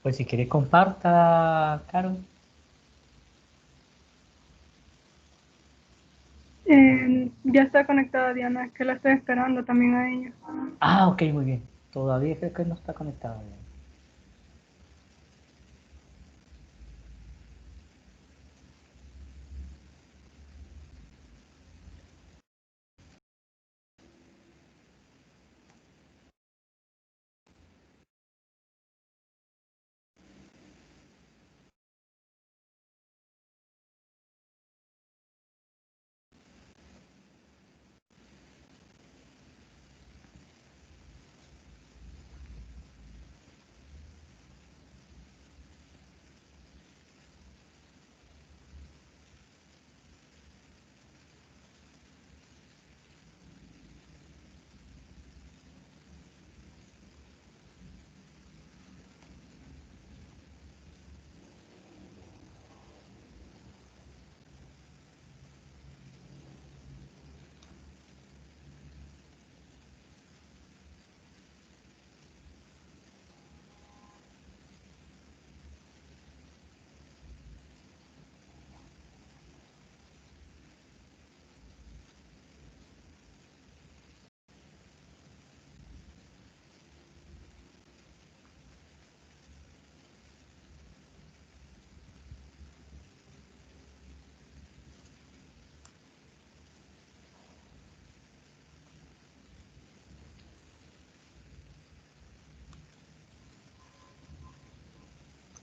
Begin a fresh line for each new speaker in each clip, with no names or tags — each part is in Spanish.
Pues si quiere comparta, Caro.
Ya está conectada Diana, es que la estoy esperando también a ella.
Ah, ok, muy bien. Todavía creo que no está conectada.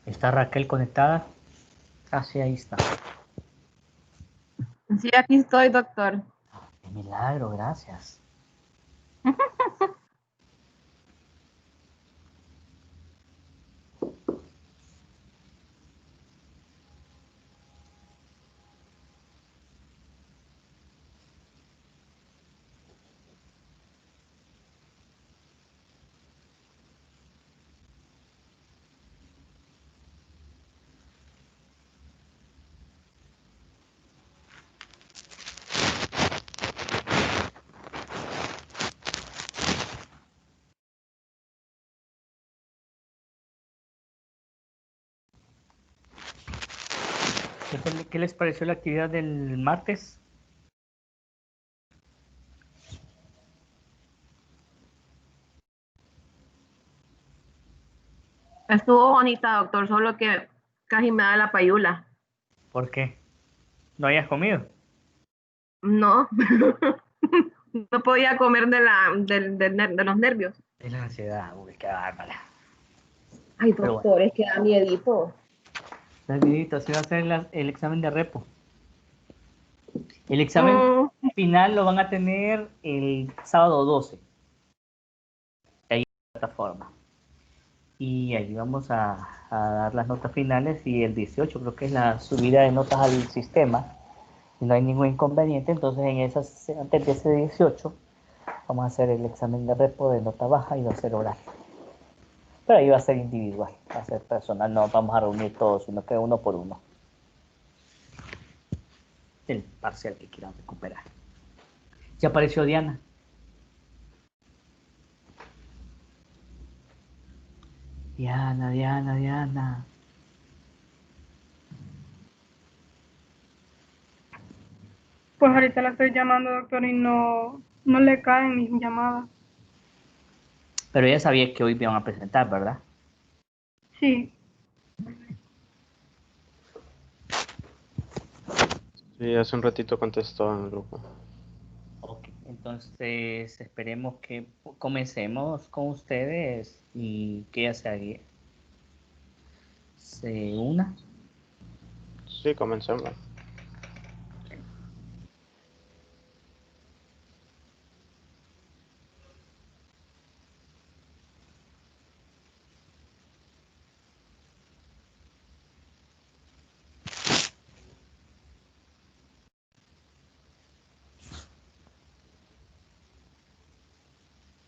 ¿Está Raquel conectada? Casi ahí está.
Sí, aquí estoy, doctor.
Qué milagro, gracias. ¿Qué les pareció la actividad del martes?
Estuvo bonita, doctor, solo que casi me da la payula.
¿Por qué? ¿No hayas comido?
No, no podía comer de los nervios.
Es la ansiedad, uy, qué bárbara.
Ay,
Pero bueno,
doctor, es que da miedito.
rapidito, se va a hacer el examen de repo. El examen
Mm,
final lo van a tener el sábado 12. Ahí en la plataforma. Y allí vamos a dar las notas finales y el 18 creo que es la subida de notas al sistema. Y no hay ningún inconveniente, entonces antes de ese 18 vamos a hacer el examen de repo de nota baja y va a ser oral. Pero ahí va a ser individual, va a ser personal, no vamos a reunir todos, sino que uno por uno. El parcial que quieran recuperar. Ya apareció Diana. Diana, Diana, Diana.
Pues ahorita la estoy llamando, doctor, y no le caen mis llamadas.
Pero ella sabía que hoy me iban a presentar, ¿verdad?
Sí,
Sí, hace un ratito contestó en el grupo.
Ok, entonces esperemos que comencemos con ustedes y que ella se una.
Sí, comencemos.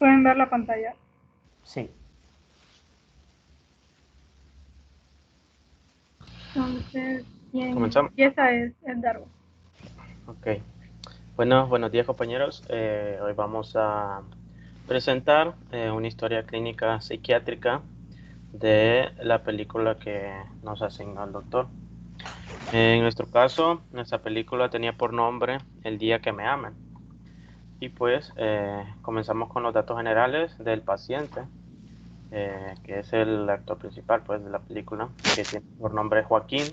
pueden ver la pantalla.
Sí.
Entonces, quien
Comenzamos.
empieza es Darwin.
Ok. Bueno, buenos días, compañeros. Hoy vamos a presentar una historia clínica psiquiátrica de la película que nos asignó el doctor. En nuestro caso, nuestra película tenía por nombre El día que me amen. Y pues comenzamos con los datos generales del paciente, que es el actor principal pues, de la película, que tiene por nombre Joaquín.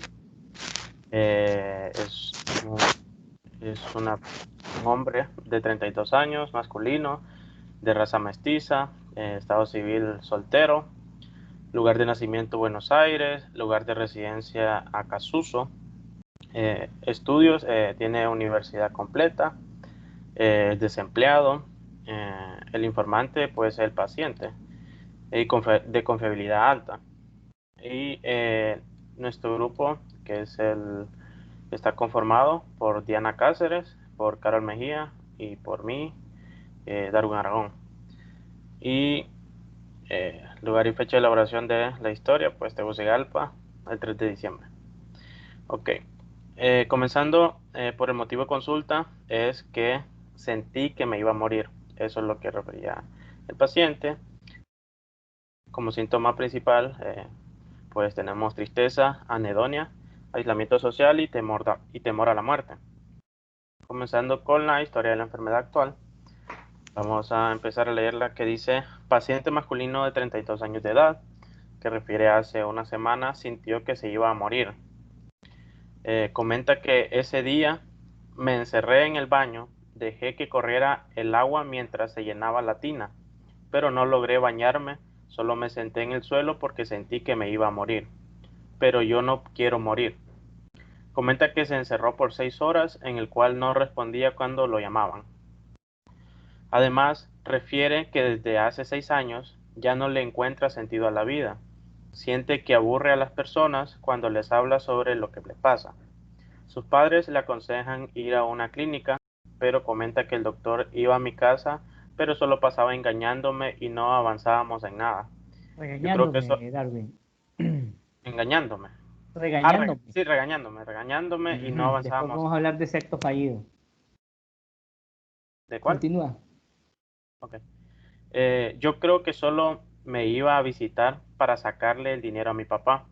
Es un hombre de 32 años, masculino, de raza mestiza, estado civil soltero, lugar de nacimiento Buenos Aires, lugar de residencia Acasuso, estudios, tiene universidad completa, desempleado, el informante pues el paciente, de confiabilidad alta. Y nuestro grupo, que es está conformado por Diana Cáceres, por Carol Mejía y por mí, Darwin Aragón. Y lugar y fecha de elaboración de la historia, pues Tegucigalpa, el 3 de diciembre. Ok, comenzando por el motivo de consulta, es que sentí que me iba a morir. Eso es lo que refería el paciente. Como síntoma principal, pues tenemos tristeza, anedonia, aislamiento social y temor a la muerte. Comenzando con la historia de la enfermedad actual, vamos a empezar a leer la que dice: paciente masculino de 32 años de edad, que refiere a hace una semana, sintió que se iba a morir. Comenta que ese día me encerré en el baño, dejé que corriera el agua mientras se llenaba la tina, pero no logré bañarme, solo me senté en el suelo porque sentí que me iba a morir. Pero yo no quiero morir. Comenta que se encerró por 6 horas, en el cual no respondía cuando lo llamaban. Además, refiere que desde hace 6 años ya no le encuentra sentido a la vida. Siente que aburre a las personas cuando les habla sobre lo que le pasa. Sus padres le aconsejan ir a una clínica, pero comenta que el doctor iba a mi casa, pero solo pasaba engañándome y no avanzábamos en nada. Yo creo que eso,
Regañándome, Darwin.
engañándome.
Regañándome.
Sí, regañándome y no
Después
avanzábamos.
vamos a hablar de sexto fallido.
¿De cuál?
Continúa.
Ok. Yo creo que solo me iba a visitar para sacarle el dinero a mi papá.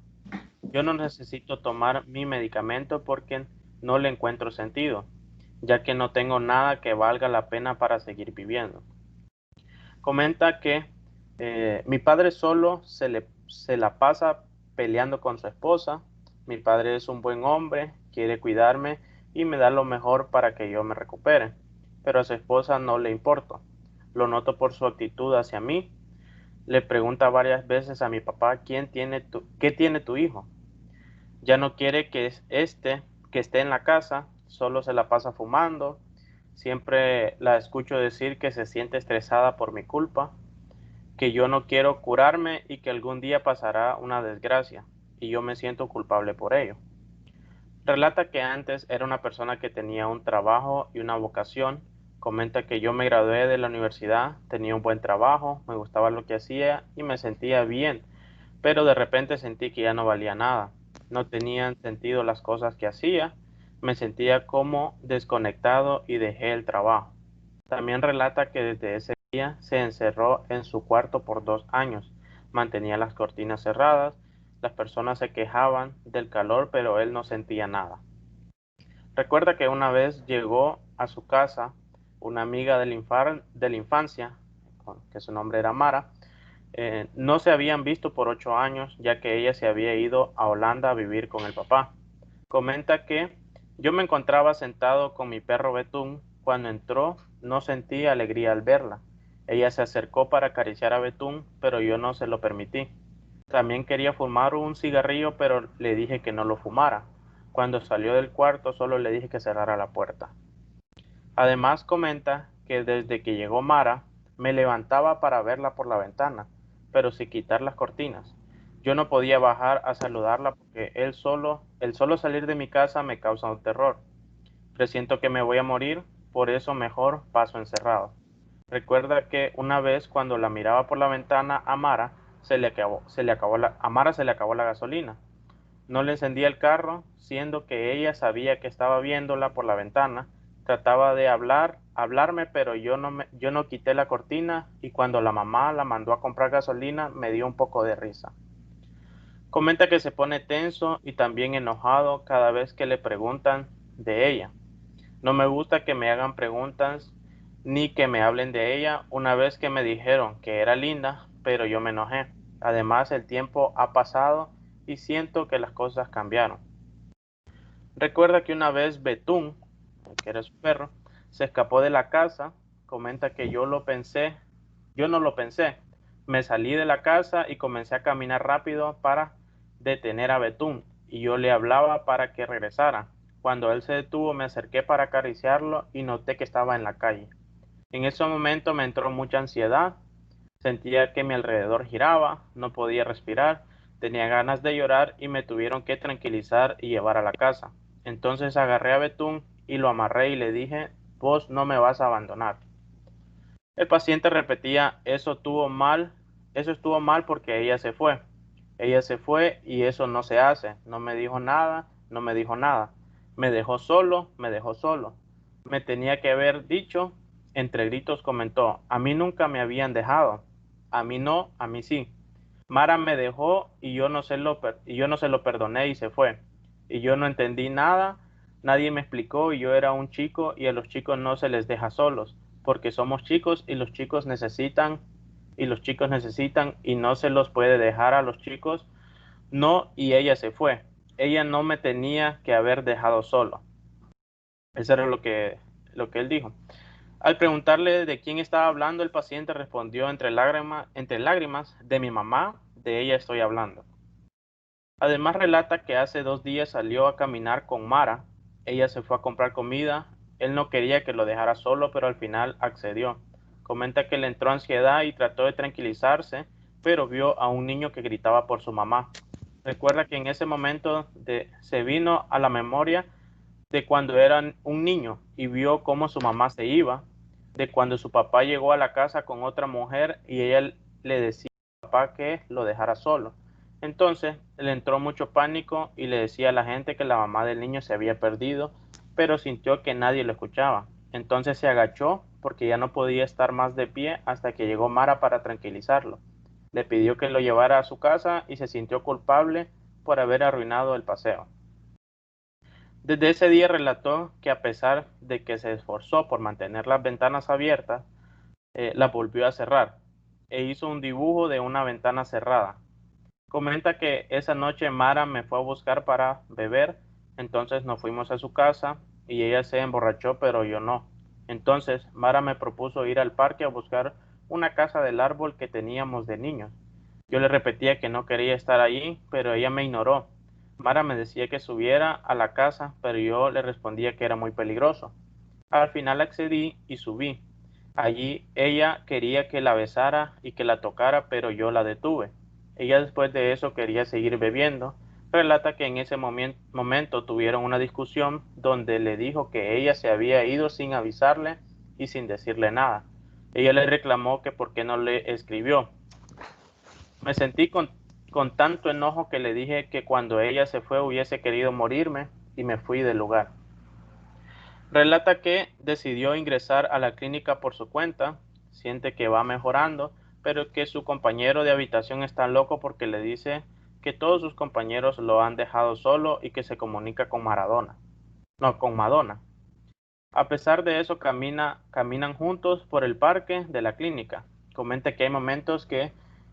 Yo no necesito tomar mi medicamento porque no le encuentro sentido, ya que no tengo nada que valga la pena para seguir viviendo. Comenta que mi padre solo se la pasa peleando con su esposa. Mi padre es un buen hombre, quiere cuidarme y me da lo mejor para que yo me recupere, pero a su esposa no le importo. Lo noto por su actitud hacia mí. Le pregunta varias veces a mi papá qué tiene tu hijo. Ya no quiere que esté en la casa, solo se la pasa fumando. Siempre la escucho decir que se siente estresada por mi culpa, que yo no quiero curarme y que algún día pasará una desgracia, y yo me siento culpable por ello. Relata que antes era una persona que tenía un trabajo y una vocación. Comenta que yo me gradué de la universidad, tenía un buen trabajo, me gustaba lo que hacía y me sentía bien, pero de repente sentí que ya no valía nada. No tenían sentido las cosas que hacía, me sentía como desconectado y dejé el trabajo. También relata que desde ese día se encerró en su cuarto por 2 años, mantenía las cortinas cerradas, las personas se quejaban del calor, pero él no sentía nada. Recuerda que una vez llegó a su casa una amiga de la infancia, que su nombre era Mara. No se habían visto por 8 años, ya que ella se había ido a Holanda a vivir con el papá. Comenta que yo me encontraba sentado con mi perro Betún. Cuando entró, no sentí alegría al verla. Ella se acercó para acariciar a Betún, pero yo no se lo permití. También quería fumar un cigarrillo, pero le dije que no lo fumara. Cuando salió del cuarto, solo le dije que cerrara la puerta. Además, comenta que desde que llegó Mara, me levantaba para verla por la ventana, pero sin quitar las cortinas. Yo no podía bajar a saludarla porque el solo salir de mi casa me causa un terror. Presiento que me voy a morir, por eso mejor paso encerrado. Recuerda que una vez cuando la miraba por la ventana a Mara, a Mara se le acabó la gasolina. No le encendía el carro, siendo que ella sabía que estaba viéndola por la ventana. Trataba de hablarme, pero yo no quité la cortina y cuando la mamá la mandó a comprar gasolina me dio un poco de risa. Comenta que se pone tenso y también enojado cada vez que le preguntan de ella. No me gusta que me hagan preguntas ni que me hablen de ella una vez que me dijeron que era linda, pero yo me enojé. Además, el tiempo ha pasado y siento que las cosas cambiaron. Recuerda que una vez Betún, que era su perro, se escapó de la casa. Comenta que yo no lo pensé. Me salí de la casa y comencé a caminar rápido para detener a Betún y yo le hablaba para que regresara. Cuando él se detuvo me acerqué para acariciarlo y noté que estaba en la calle. En ese momento me entró mucha ansiedad, sentía que mi alrededor giraba, no podía respirar, tenía ganas de llorar y me tuvieron que tranquilizar y llevar a la casa. Entonces agarré a Betún y lo amarré y le dije, vos no me vas a abandonar. El paciente repetía, eso estuvo mal porque ella se fue. Ella se fue y eso no se hace. No me dijo nada, no me dijo nada. Me dejó solo, me dejó solo. Me tenía que haber dicho, entre gritos comentó, a mí nunca me habían dejado. A mí no, a mí sí. Mara me dejó y yo no se lo perdoné y se fue. Y yo no entendí nada, nadie me explicó y yo era un chico y a los chicos no se les deja solos, porque somos chicos y los chicos necesitan y no se los puede dejar a los chicos. No, y ella se fue. Ella no me tenía que haber dejado solo. Eso era lo que él dijo. Al preguntarle de quién estaba hablando, el paciente respondió entre lágrimas, de mi mamá, de ella estoy hablando. Además relata que hace 2 días salió a caminar con Mara. Ella se fue a comprar comida. Él no quería que lo dejara solo, pero al final accedió. Comenta que le entró ansiedad y trató de tranquilizarse, pero vio a un niño que gritaba por su mamá. Recuerda que en ese momento se vino a la memoria de cuando era un niño y vio cómo su mamá se iba, de cuando su papá llegó a la casa con otra mujer y ella le decía al papá que lo dejara solo. Entonces le entró mucho pánico y le decía a la gente que la mamá del niño se había perdido, pero sintió que nadie lo escuchaba. Entonces se agachó porque ya no podía estar más de pie hasta que llegó Mara para tranquilizarlo. Le pidió que lo llevara a su casa y se sintió culpable por haber arruinado el paseo. Desde ese día relató que a pesar de que se esforzó por mantener las ventanas abiertas, las volvió a cerrar e hizo un dibujo de una ventana cerrada. Comenta que esa noche Mara me fue a buscar para beber, entonces nos fuimos a su casa y ella se emborrachó, pero yo no. Entonces Mara me propuso ir al parque a buscar una casa del árbol que teníamos de niños. Yo le repetía que no quería estar allí, pero ella me ignoró. Mara me decía que subiera a la casa, pero yo le respondía que era muy peligroso. Al final accedí y subí. Allí ella quería que la besara y que la tocara, pero yo la detuve. Ella después de eso quería seguir bebiendo. Relata que en ese momento tuvieron una discusión donde le dijo que ella se había ido sin avisarle y sin decirle nada. Ella le reclamó que por qué no le escribió. Me sentí con tanto enojo que le dije que cuando ella se fue hubiese querido morirme y me fui del lugar. Relata que decidió ingresar a la clínica por su cuenta, siente que va mejorando, pero que su compañero de habitación está loco porque le dice que todos sus compañeros lo han dejado solo y que se comunica con con Madonna. A pesar de eso, caminan juntos por el parque de la clínica. Comenta que hay momentos que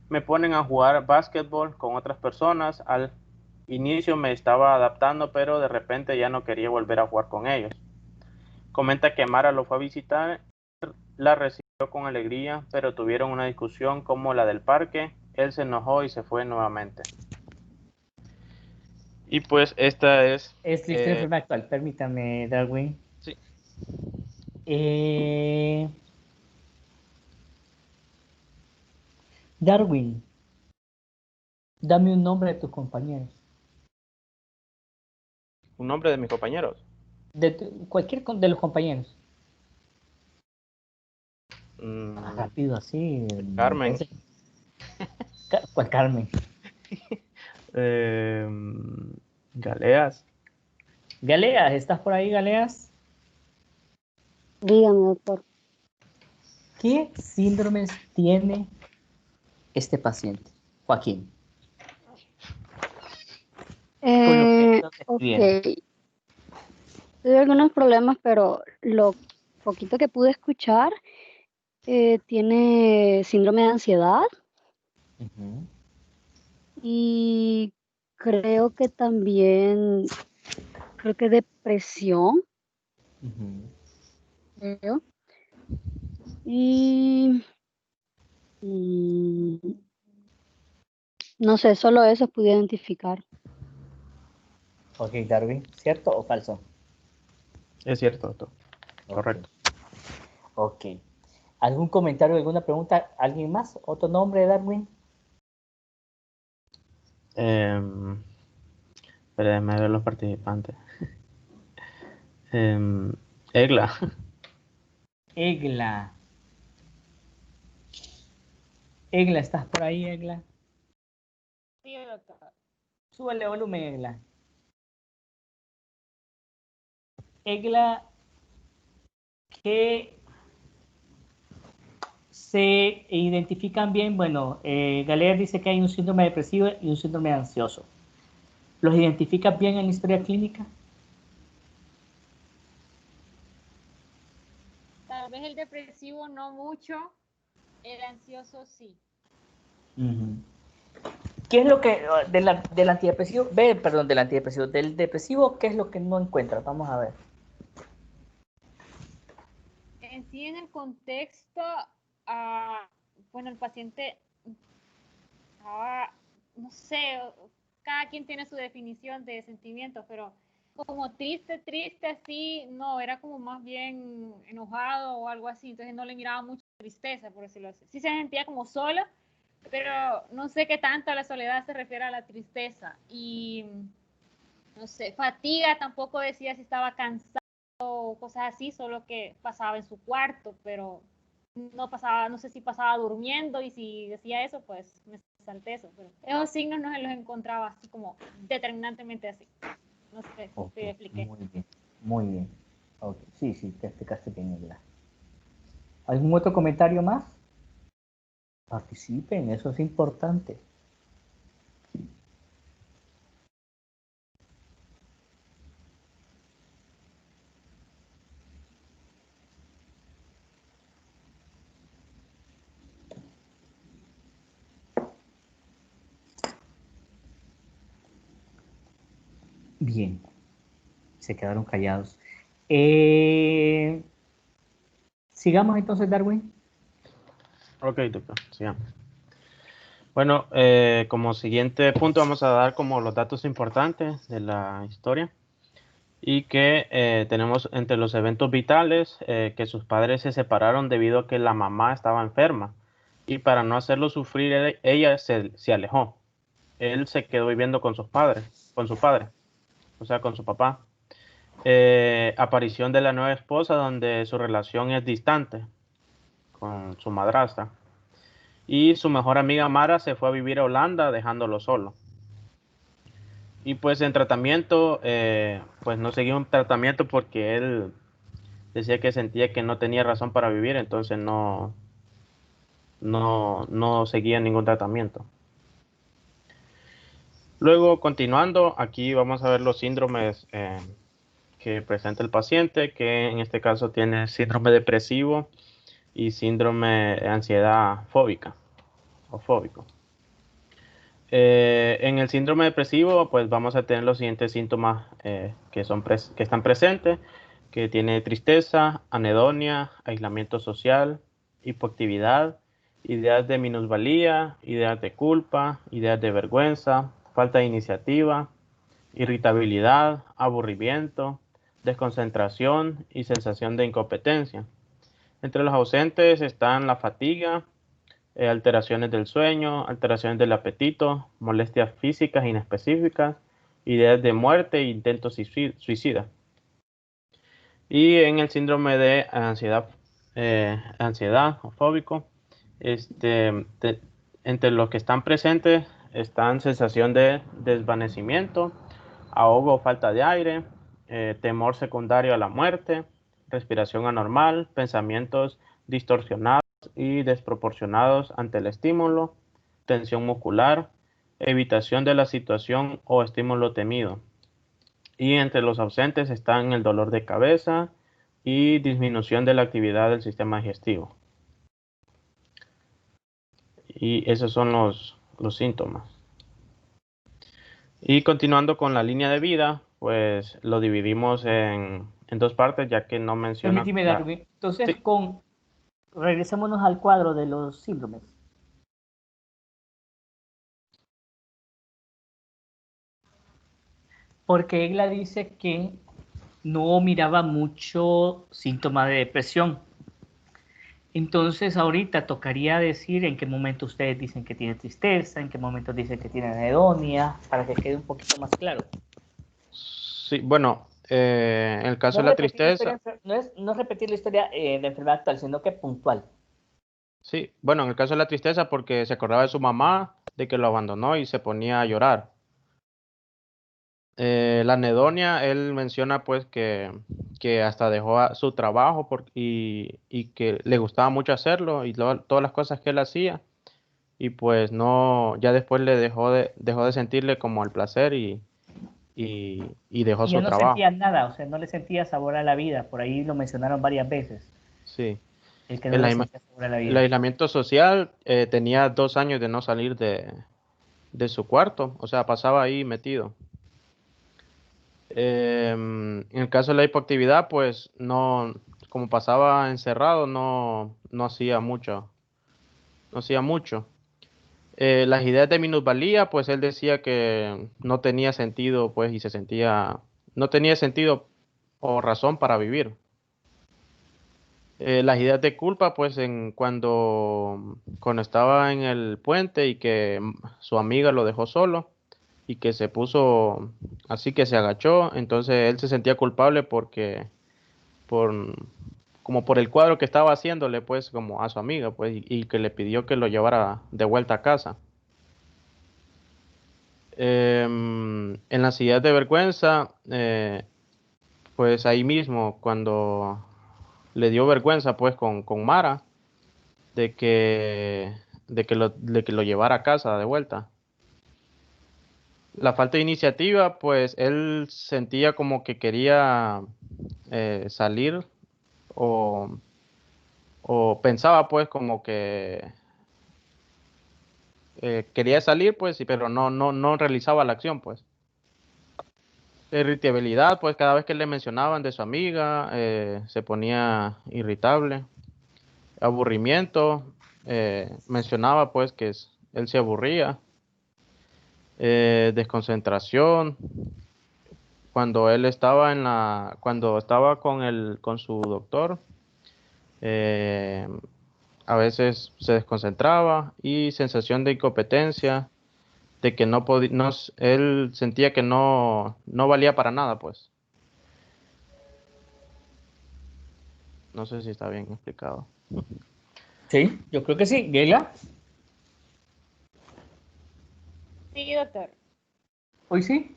me ponen a jugar básquetbol con otras personas. Al inicio me estaba adaptando, pero de repente ya no quería volver a jugar con ellos. Comenta que Mara lo fue a visitar, la recibió con alegría, pero tuvieron una discusión como la del parque. Él se enojó y se fue nuevamente. Y pues esta es...
Es la historia enferma actual. Permítame, Darwin.
Sí.
Darwin, dame un nombre de tus compañeros.
Un nombre de mis compañeros.
Cualquier de los compañeros. Rápido, así.
Carmen.
¿Cuál Carmen?
Galeas.
Galeas, ¿estás por ahí, Galeas?
Dígame, doctor.
¿Qué síndromes tiene este paciente, Joaquín? con lo que ellos
Ok.
describieron.
Tuve algunos problemas, pero lo poquito que pude escuchar, tiene síndrome de ansiedad
Ujú,
y creo que también, creo que depresión,
ujú.
creo. Y mm, no sé, solo eso pude identificar.
Ok, Darwin, ¿cierto o falso?
Es cierto, doctor.
Ok,
Correcto.
ok. ¿Algún comentario, alguna pregunta? ¿Alguien más? ¿Otro nombre, Darwin?
Em, pero déjame ver los participantes. Em, Egla.
Egla. Egla, ¿estás por ahí, Egla?
Sí, doctor.
Súbele volumen, Egla. Egla, que se identifican bien, bueno, Galer dice que hay un síndrome depresivo y un síndrome ansioso. ¿Los identificas bien en la historia clínica?
Tal vez el depresivo no mucho, el ansioso sí.
Ujú. ¿Qué es lo que del antidepresivo, perdón, del antidepresivo, del depresivo, qué es lo que no encuentras? Vamos a ver.
En sí, en el contexto, bueno, el paciente estaba, no sé, cada quien tiene su definición de sentimientos, pero como triste, triste así, no, era como más bien enojado o algo así, entonces no le miraba mucha tristeza, por decirlo así. Sí se sentía como sola, pero no sé qué tanto a la soledad se refiere a la tristeza. Y no sé, fatiga tampoco decía si estaba cansado o cosas así, solo que pasaba en su cuarto, pero no pasaba, no sé si pasaba durmiendo y si decía eso, pues me salté eso, pero esos signos no se los encontraba así como determinantemente así. No sé si
Ok,
te expliqué.
muy bien, muy bien. Ok, sí, sí, te explicaste bien, Egla. ¿Algún otro comentario más? Participen, eso es importante. Bien, se quedaron callados. Sigamos entonces, Darwin.
Ok, doctor. Sigamos. Bueno, como siguiente punto vamos a dar como los datos importantes de la historia y que tenemos entre los eventos vitales que sus padres se separaron debido a que la mamá estaba enferma y para no hacerlo sufrir ella se alejó. Él se quedó viviendo con sus padres, con su padre, o sea, con su papá. Aparición de la nueva esposa donde su relación es distante con su madrastra. Y su mejor amiga Mara se fue a vivir a Holanda dejándolo solo. Y pues en tratamiento, pues no seguía un tratamiento porque él decía que sentía que no tenía razón para vivir, entonces no seguía ningún tratamiento. Luego, continuando, aquí vamos a ver los síndromes que presenta el paciente, que en este caso tiene síndrome depresivo y síndrome de ansiedad fóbica o fóbico. En el síndrome depresivo, pues vamos a tener los siguientes síntomas que están presentes, que tiene tristeza, anedonia, aislamiento social, hipoactividad, ideas de minusvalía, ideas de culpa, ideas de vergüenza, falta de iniciativa, irritabilidad, aburrimiento, desconcentración y sensación de incompetencia. Entre los ausentes están la fatiga, alteraciones del sueño, alteraciones del apetito, molestias físicas inespecíficas, ideas de muerte e intentos suicidas. Y en el síndrome de ansiedad o fóbico, entre los que están presentes están sensación de desvanecimiento, ahogo o falta de aire, temor secundario a la muerte, respiración anormal, pensamientos distorsionados y desproporcionados ante el estímulo, tensión muscular, evitación de la situación o estímulo temido. Y entre los ausentes están el dolor de cabeza y disminución de la actividad del sistema digestivo. Y esos son los síntomas. Y continuando con la línea de vida, pues lo dividimos en dos partes, ya que no menciona...
Permíteme, Darwin. Entonces,
Sí.
regresémonos al cuadro de los síndromes. Porque Egla dice que no miraba mucho síntoma de depresión. Entonces, ahorita tocaría decir en qué momento ustedes dicen que tiene tristeza, en qué momento dicen que tiene anedonia, para que quede un poquito más claro.
Sí, bueno, en el caso
No
de la
repetir la
tristeza,
historia, no repetir la historia de enfermedad actual, sino que puntual.
sí, bueno, en el caso de la tristeza porque se acordaba de su mamá, de que lo abandonó y se ponía a llorar. La anedonia, él menciona pues que hasta dejó su trabajo y que le gustaba mucho hacerlo y todas las cosas que él hacía y pues no, ya después le dejó de sentirle como el placer y dejó
Y ya
su
no
trabajo.
sentía nada, o sea, no le sentía sabor a la vida. Por ahí lo mencionaron varias veces,
Sí.
el que no
El,
le
aima-
sentía sabor a la
el
vida.
aislamiento social, tenía 2 años de no salir de su cuarto, o sea, pasaba ahí metido. En el caso de la hipoactividad, pues no, como pasaba encerrado, no hacía mucho, no hacía mucho. Las ideas de minusvalía, pues él decía que no tenía sentido, pues, y se sentía, no tenía sentido o razón para vivir. Las ideas de culpa, pues, cuando estaba en el puente y que su amiga lo dejó solo y que se puso así que se agachó, entonces él se sentía culpable por, como por el cuadro que estaba haciéndole, pues, como a su amiga, pues, y que le pidió que lo llevara de vuelta a casa. En las ideas de vergüenza, pues ahí mismo, cuando le dio vergüenza, pues, con Mara, de que, de que lo llevara a casa de vuelta. La falta de iniciativa, pues él sentía como que quería salir o, o pensaba pues como que quería salir pues, pero no realizaba la acción pues. Irritabilidad, pues cada vez que le mencionaban de su amiga, se ponía irritable. Aburrimiento, mencionaba pues que él se aburría. Desconcentración, cuando estaba con su doctor, eh, a veces se desconcentraba y sensación de incompetencia, de que no podía, él sentía que no valía para nada, pues. No sé si está bien explicado.
Sí, yo creo que sí. Gela,
Sí, doctor.
hoy sí.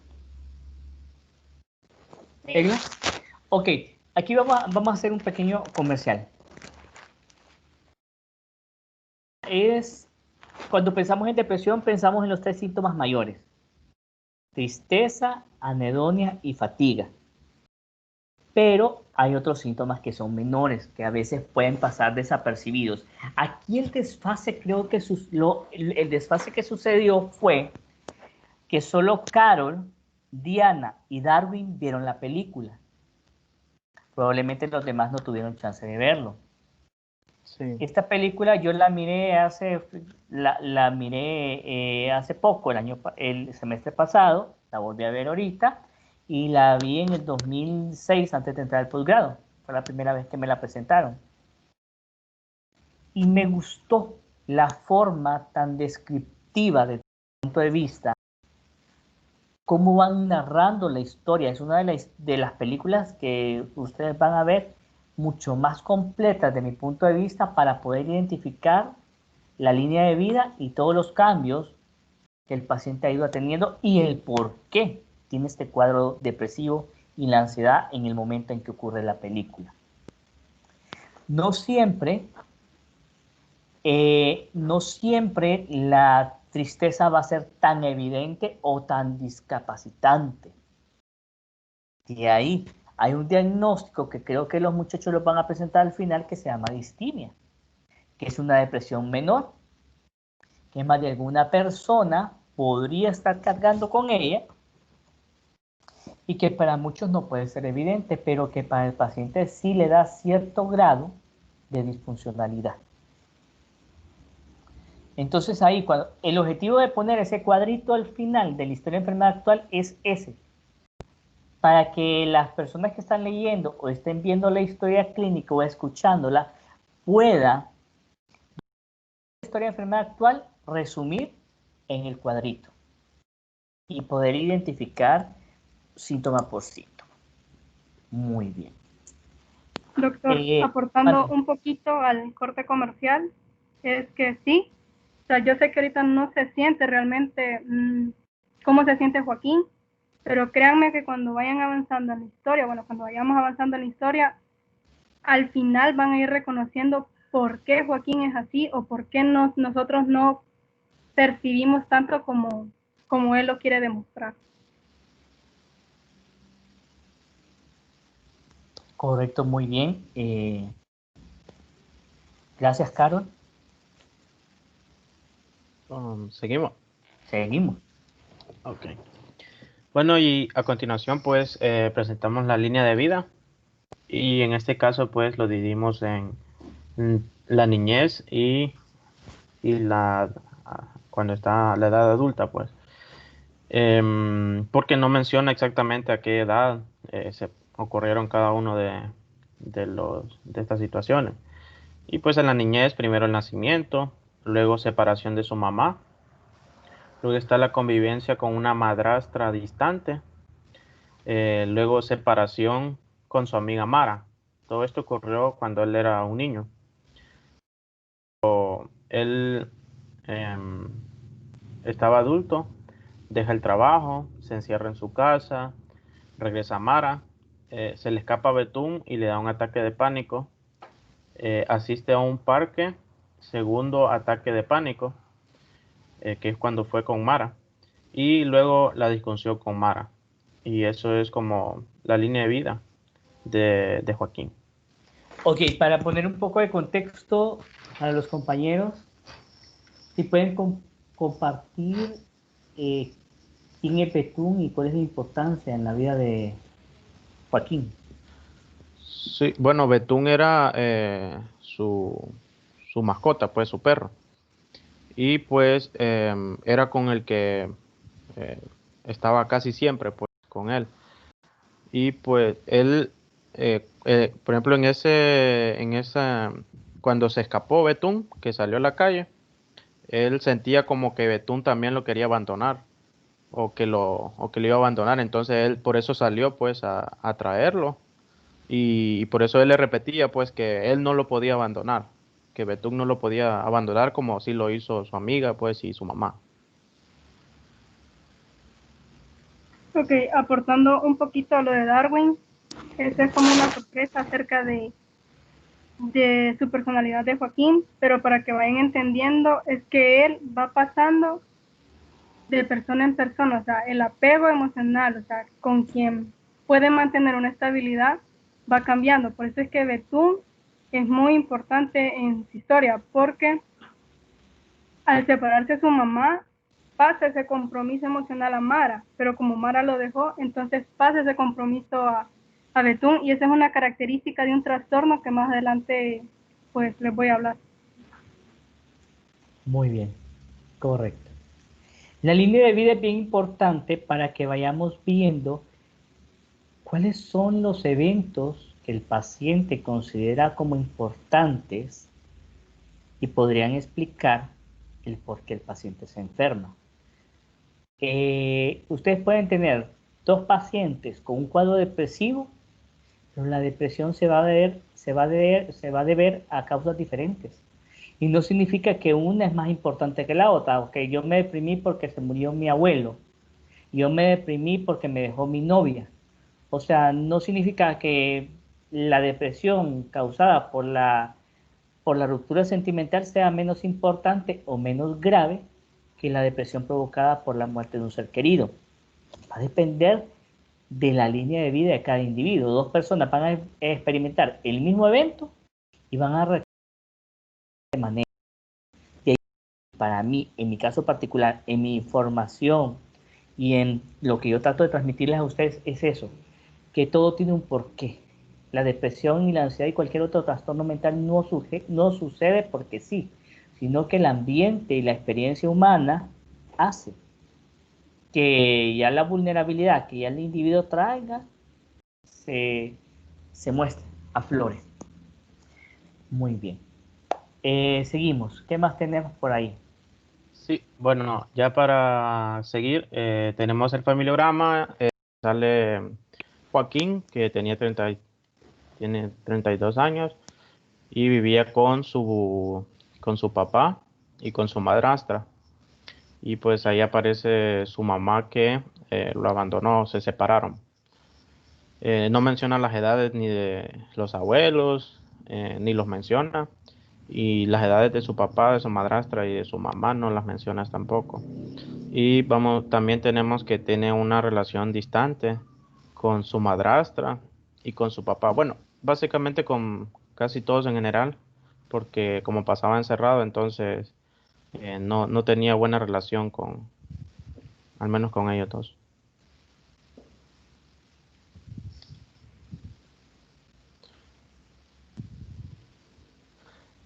Sí.
Egla. Ok, aquí vamos a hacer un pequeño comercial. Cuando pensamos en depresión, pensamos en los 3 síntomas mayores: tristeza, anedonia y fatiga. Pero hay otros síntomas que son menores, que a veces pueden pasar desapercibidos. Aquí el desfase, creo que el desfase que sucedió fue que solo Carol, Diana y Darwin vieron la película. Probablemente los demás no tuvieron chance de verlo.
Sí.
Esta película yo la miré hace poco, el semestre pasado, la volví a ver ahorita y la vi en el 2006 antes de entrar al posgrado. Fue la primera vez que me la presentaron. Y me gustó la forma tan descriptiva desde mi punto de vista, cómo van narrando la historia. Es una de las películas que ustedes van a ver mucho más completas de mi punto de vista para poder identificar la línea de vida y todos los cambios que el paciente ha ido teniendo y el por qué tiene este cuadro depresivo y la ansiedad en el momento en que ocurre la película. No siempre la tristeza va a ser tan evidente o tan discapacitante. De ahí hay un diagnóstico que creo que los muchachos lo van a presentar al final, que se llama distimia, que es una depresión menor, que más de alguna persona podría estar cargando con ella y que para muchos no puede ser evidente, pero que para el paciente sí le da cierto grado de disfuncionalidad. Entonces ahí, el objetivo de poner ese cuadrito al final de la historia de enfermedad actual es ese, para que las personas que están leyendo o estén viendo la historia clínica o escuchándola puedan la historia de enfermedad actual resumir en el cuadrito y poder identificar síntoma por síntoma. Muy bien.
Doctor, aportando un poquito al corte comercial, es que sí, o sea, yo sé que ahorita no se siente realmente cómo se siente Joaquín, pero créanme que cuando vayan avanzando en la historia, bueno, cuando vayamos avanzando en la historia, al final van a ir reconociendo por qué Joaquín es así o por qué nosotros no percibimos tanto como él lo quiere demostrar.
Correcto, muy bien. Gracias, Carol.
Seguimos.
Seguimos.
Ok. Bueno, y a continuación pues presentamos la línea de vida y en este caso pues lo dividimos en la niñez y cuando está la edad adulta pues. Porque no menciona exactamente a qué edad se ocurrieron cada uno de estas situaciones. Y pues en la niñez, primero el nacimiento, luego separación de su mamá, luego está la convivencia con una madrastra distante, luego separación con su amiga Mara. Todo esto ocurrió cuando él era un niño. Él estaba adulto, deja el trabajo, se encierra en su casa, regresa a Mara, se le escapa a Betún y le da un ataque de pánico. Asiste a un parque, segundo ataque de pánico, que es cuando fue con Mara, y luego la discusión con Mara. Y eso es como la línea de vida de Joaquín.
Ok, para poner un poco de contexto a los compañeros, si pueden compartir quién es Betún y cuál es la importancia en la vida de Joaquín.
Sí, bueno, Betún era su mascota, pues su perro. Y pues era con el que eh, estaba casi siempre, pues con él. Y pues él, por ejemplo, cuando se escapó Betún, que salió a la calle, él sentía como que Betún también lo quería abandonar o que lo iba a abandonar. Entonces él por eso salió pues a traerlo y por eso él le repetía pues que él no lo podía abandonar, que Betún no lo podía abandonar como sí lo hizo su amiga pues y su mamá.
Ok, aportando un poquito a lo de Darwin, esa es como una sorpresa acerca de su personalidad de Joaquín, pero para que vayan entendiendo es que él va pasando de persona en persona, o sea, el apego emocional, o sea, con quien puede mantener una estabilidad va cambiando. Por eso es que Betún es muy importante en su historia, porque al separarse de su mamá, pasa ese compromiso emocional a Mara, pero como Mara lo dejó, entonces pasa ese compromiso a Betún, y esa es una característica de un trastorno que más adelante pues les voy a hablar.
Muy bien, correcto. La línea de vida es bien importante para que vayamos viendo cuáles son los eventos que el paciente considera como importantes y podrían explicar el por qué el paciente se enferma. Ustedes pueden tener dos pacientes con un cuadro depresivo, pero la depresión se va a deber a causas diferentes. Y no significa que una es más importante que la otra. Ok, yo me deprimí porque se murió mi abuelo. Yo me deprimí porque me dejó mi novia. O sea, no significa que la depresión causada por la ruptura sentimental sea menos importante o menos grave que la depresión provocada por la muerte de un ser querido. Va a depender de la línea de vida de cada individuo. Dos personas van a experimentar el mismo evento y van a reaccionar de manera. Y ahí, para mí, en mi caso particular, en mi formación y en lo que yo trato de transmitirles a ustedes es eso, que todo tiene un porqué. La depresión y la ansiedad y cualquier otro trastorno mental no sucede porque sí, sino que el ambiente y la experiencia humana hace que ya la vulnerabilidad que ya el individuo traiga se muestre, aflore. Muy bien. Seguimos. ¿Qué más tenemos por ahí?
Sí, bueno, no, ya para seguir, tenemos el familiograma. Sale Joaquín, que tiene 32 años y vivía con su papá y con su madrastra. Y pues ahí aparece su mamá que lo abandonó, se separaron. No menciona las edades ni de los abuelos, ni los menciona. Y las edades de su papá, de su madrastra y de su mamá no las mencionas tampoco. Y también tenemos que tiene una relación distante con su madrastra y con su papá. Bueno, básicamente con casi todos en general, porque como pasaba encerrado, entonces no tenía buena relación al menos con ellos dos.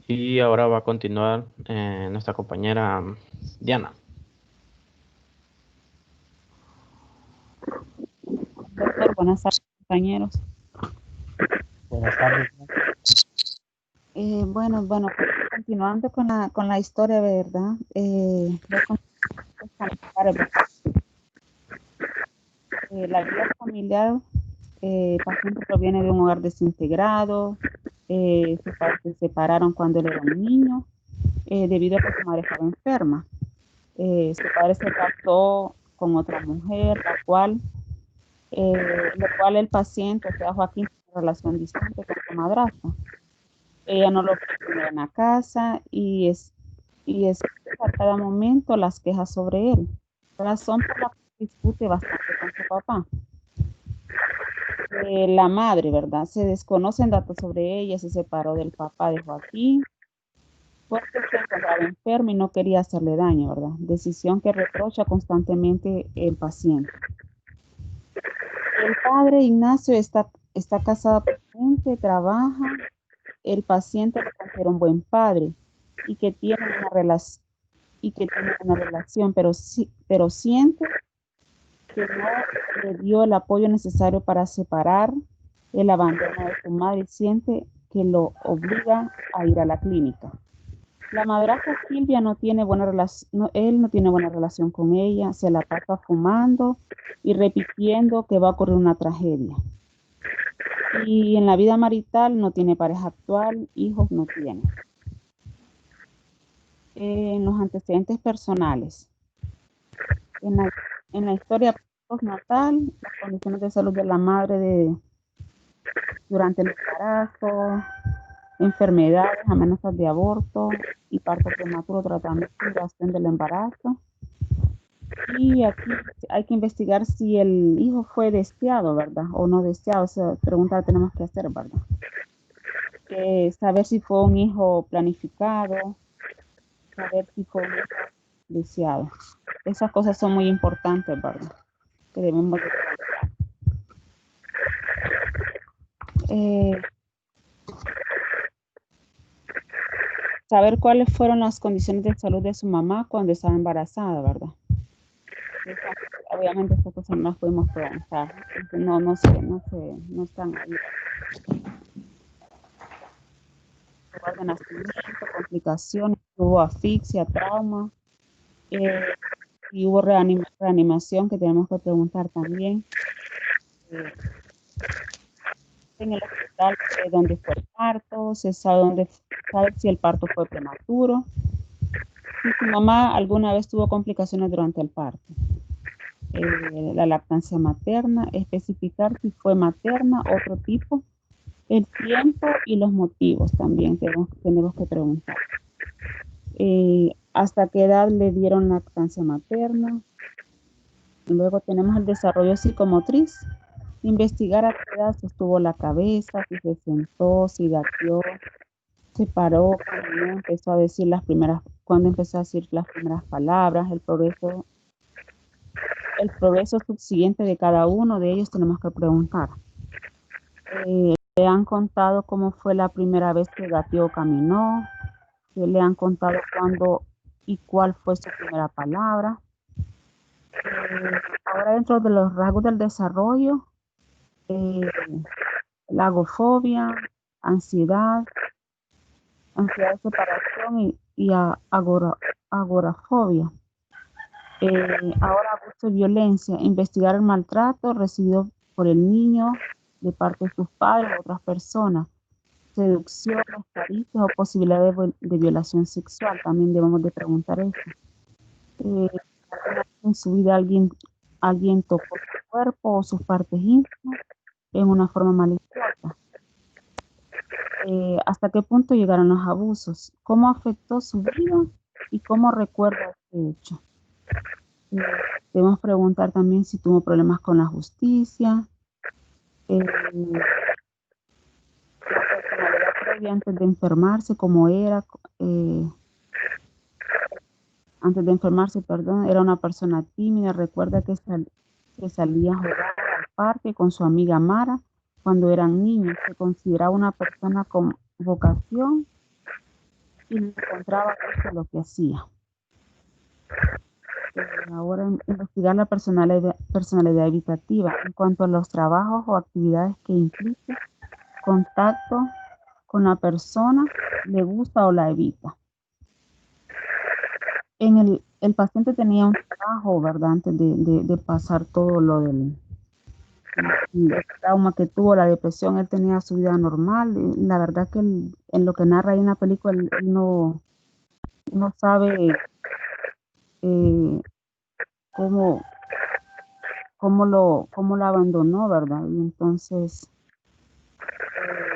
Y ahora va a continuar nuestra compañera Diana.
Doctor, buenas tardes, compañeros.
Buenas tardes.
Bueno, continuando con la historia, ¿verdad? La vida familiar, el paciente proviene de un hogar desintegrado, sus padres se separaron cuando él era un niño, debido a que su madre estaba enferma. Su padre se casó con otra mujer, lo cual el paciente, o sea, Joaquín, tiene una relación distante con su madrastra. Ella no lo quiere en la casa y a cada momento las quejas sobre él, razón por la que discute bastante con su papá. La madre, ¿verdad? Se desconocen datos sobre ella, se separó del papá de Joaquín porque se encontraba enfermo y no quería hacerle daño, ¿verdad? Decisión que reprocha constantemente el paciente. El padre Ignacio está casado actualmente, trabaja. El paciente lo considera un buen padre y que tiene una relación, pero siente que no le dio el apoyo necesario para separar el abandono de su madre y siente que lo obliga a ir a la clínica. La madrastra Silvia no tiene buena relación, él no tiene buena relación con ella, se la pasa fumando y repitiendo que va a ocurrir una tragedia. Y en la vida marital no tiene pareja actual, hijos no tiene. En los antecedentes personales. En la historia postnatal, las condiciones de salud de la madre durante el embarazo, enfermedades, amenazas de aborto y parto prematuro, tratamiento y duración del embarazo. Y aquí hay que investigar si el hijo fue deseado, ¿verdad? O no deseado. Esa pregunta la tenemos que hacer, ¿verdad? Saber si fue un hijo planificado, saber si fue un hijo deseado. Esas cosas son muy importantes, ¿verdad? Que debemos de saber cuáles fueron las condiciones de salud de su mamá cuando estaba embarazada, ¿verdad? Obviamente estas cosas no las podemos preguntar, no están ahí. De nacimiento, complicaciones, hubo asfixia, trauma, y hubo reanimación que tenemos que preguntar también. En el hospital donde fue el parto, se sabe si el parto fue prematuro, si su mamá alguna vez tuvo complicaciones durante el parto. La lactancia materna, especificar si fue materna, otro tipo, el tiempo y los motivos también tenemos que preguntar. ¿Hasta qué edad le dieron lactancia materna? Luego tenemos el desarrollo psicomotriz. Investigar a qué edad sostuvo la cabeza, si se sentó, si gateó, se paró, caminó, empezó a decir cuando empezó a decir las primeras palabras, el progreso subsiguiente de cada uno de ellos tenemos que preguntar. ¿Le han contado cómo fue la primera vez que gateó o caminó? ¿Le han contado cuándo y cuál fue su primera palabra? Ahora dentro de los rasgos del desarrollo, la agofobia, ansiedad de separación y agorafobia. Ahora abuso y violencia, investigar el maltrato recibido por el niño de parte de sus padres o otras personas, seducción, caricias o posibilidades de violación sexual, también debemos de preguntar eso. En su vida alguien tocó su cuerpo o sus partes íntimas en una forma maliciosa. ¿Hasta qué punto llegaron los abusos? ¿Cómo afectó su vida y cómo recuerda este hecho? Debemos preguntar también si tuvo problemas con la justicia, la personalidad previa antes de enfermarse, cómo era, antes de enfermarse, perdón, era una persona tímida. Recuerda que salía a jugar al parque con su amiga Mara cuando eran niños. Se consideraba una persona con vocación y le encontraba gusto lo que hacía. Ahora investigar la personalidad evitativa en cuanto a los trabajos o actividades que impliquen contacto con la persona, le gusta o la evita. El paciente tenía un trabajo, ¿verdad? Antes de pasar todo lo del trauma que tuvo, la depresión, él tenía su vida normal. Y la verdad que en lo que narra ahí en la película, él no sabe cómo lo abandonó, ¿verdad? Y entonces,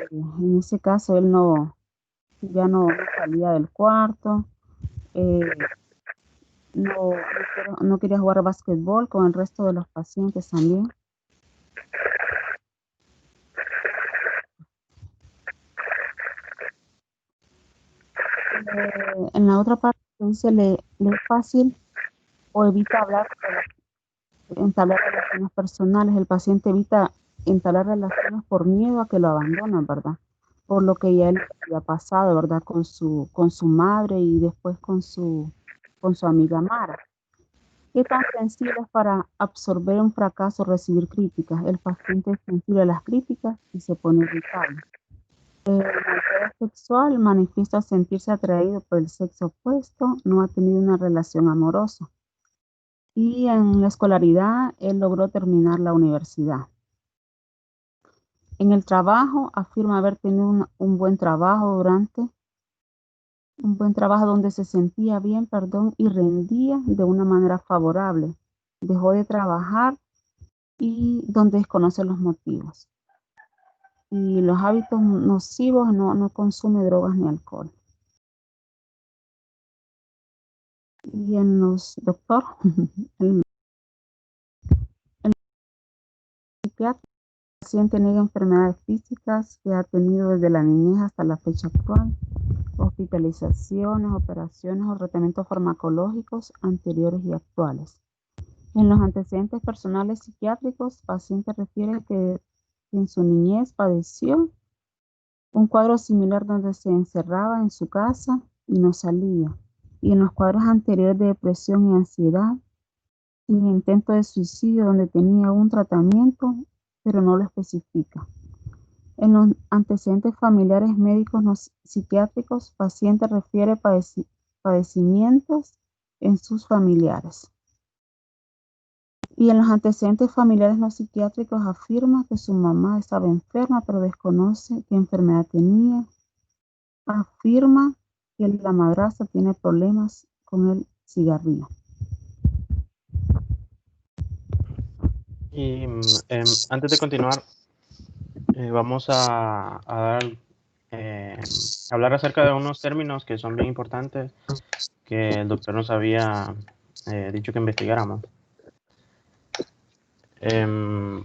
en ese caso, él ya no salía del cuarto, no quería jugar básquetbol con el resto de los pacientes también. En la otra parte dice, le es fácil o evita entablar relaciones personales. El paciente evita entablar relaciones por miedo a que lo abandonen, ¿verdad? Por lo que ya él había pasado, ¿verdad? Con su madre y después con su amiga Mara. ¿Qué tan sensible es para absorber un fracaso o recibir críticas? El paciente es sensible a las críticas y se pone irritable. El interés sexual manifiesta sentirse atraído por el sexo opuesto, no ha tenido una relación amorosa. Y en la escolaridad, él logró terminar la universidad. En el trabajo, afirma haber tenido un buen trabajo donde se sentía bien, y rendía de una manera favorable. Dejó de trabajar y donde desconoce los motivos. Y los hábitos nocivos, no consume drogas ni alcohol. Y en los doctor, el psiquiatra, el paciente niega enfermedades físicas que ha tenido desde la niñez hasta la fecha actual, hospitalizaciones, operaciones o tratamientos farmacológicos anteriores y actuales. En los antecedentes personales psiquiátricos, el paciente refiere que en su niñez padeció un cuadro similar donde se encerraba en su casa y no salía. Y en los cuadros anteriores de depresión y ansiedad, y el intento de suicidio donde tenía un tratamiento, pero no lo especifica. En los antecedentes familiares médicos no psiquiátricos, paciente refiere padecimientos en sus familiares. Y en los antecedentes familiares no psiquiátricos afirma que su mamá estaba enferma, pero desconoce qué enfermedad tenía. Afirma que la madrastra tiene problemas con el cigarrillo.
Y antes de continuar, vamos a hablar acerca de unos términos que son bien importantes, que el doctor nos había dicho que investigáramos.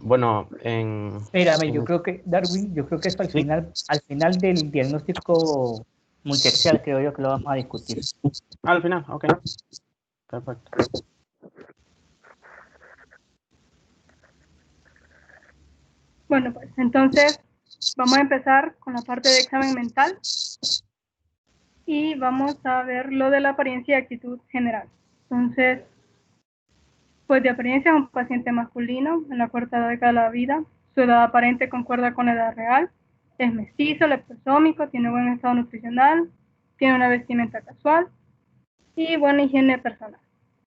Bueno,
Espérame, yo creo que, Darwin, yo creo que eso
Sí.
al final del diagnóstico multiaxial, creo yo que lo vamos a discutir.
Al final, ok. Perfecto.
Bueno, pues entonces vamos a empezar con la parte de examen mental y vamos a ver lo de la apariencia y actitud general. Entonces, pues de apariencia es un paciente masculino en la cuarta década de la vida. Su edad aparente concuerda con la edad real. Es mestizo, leptosómico, tiene buen estado nutricional, tiene una vestimenta casual y buena higiene personal.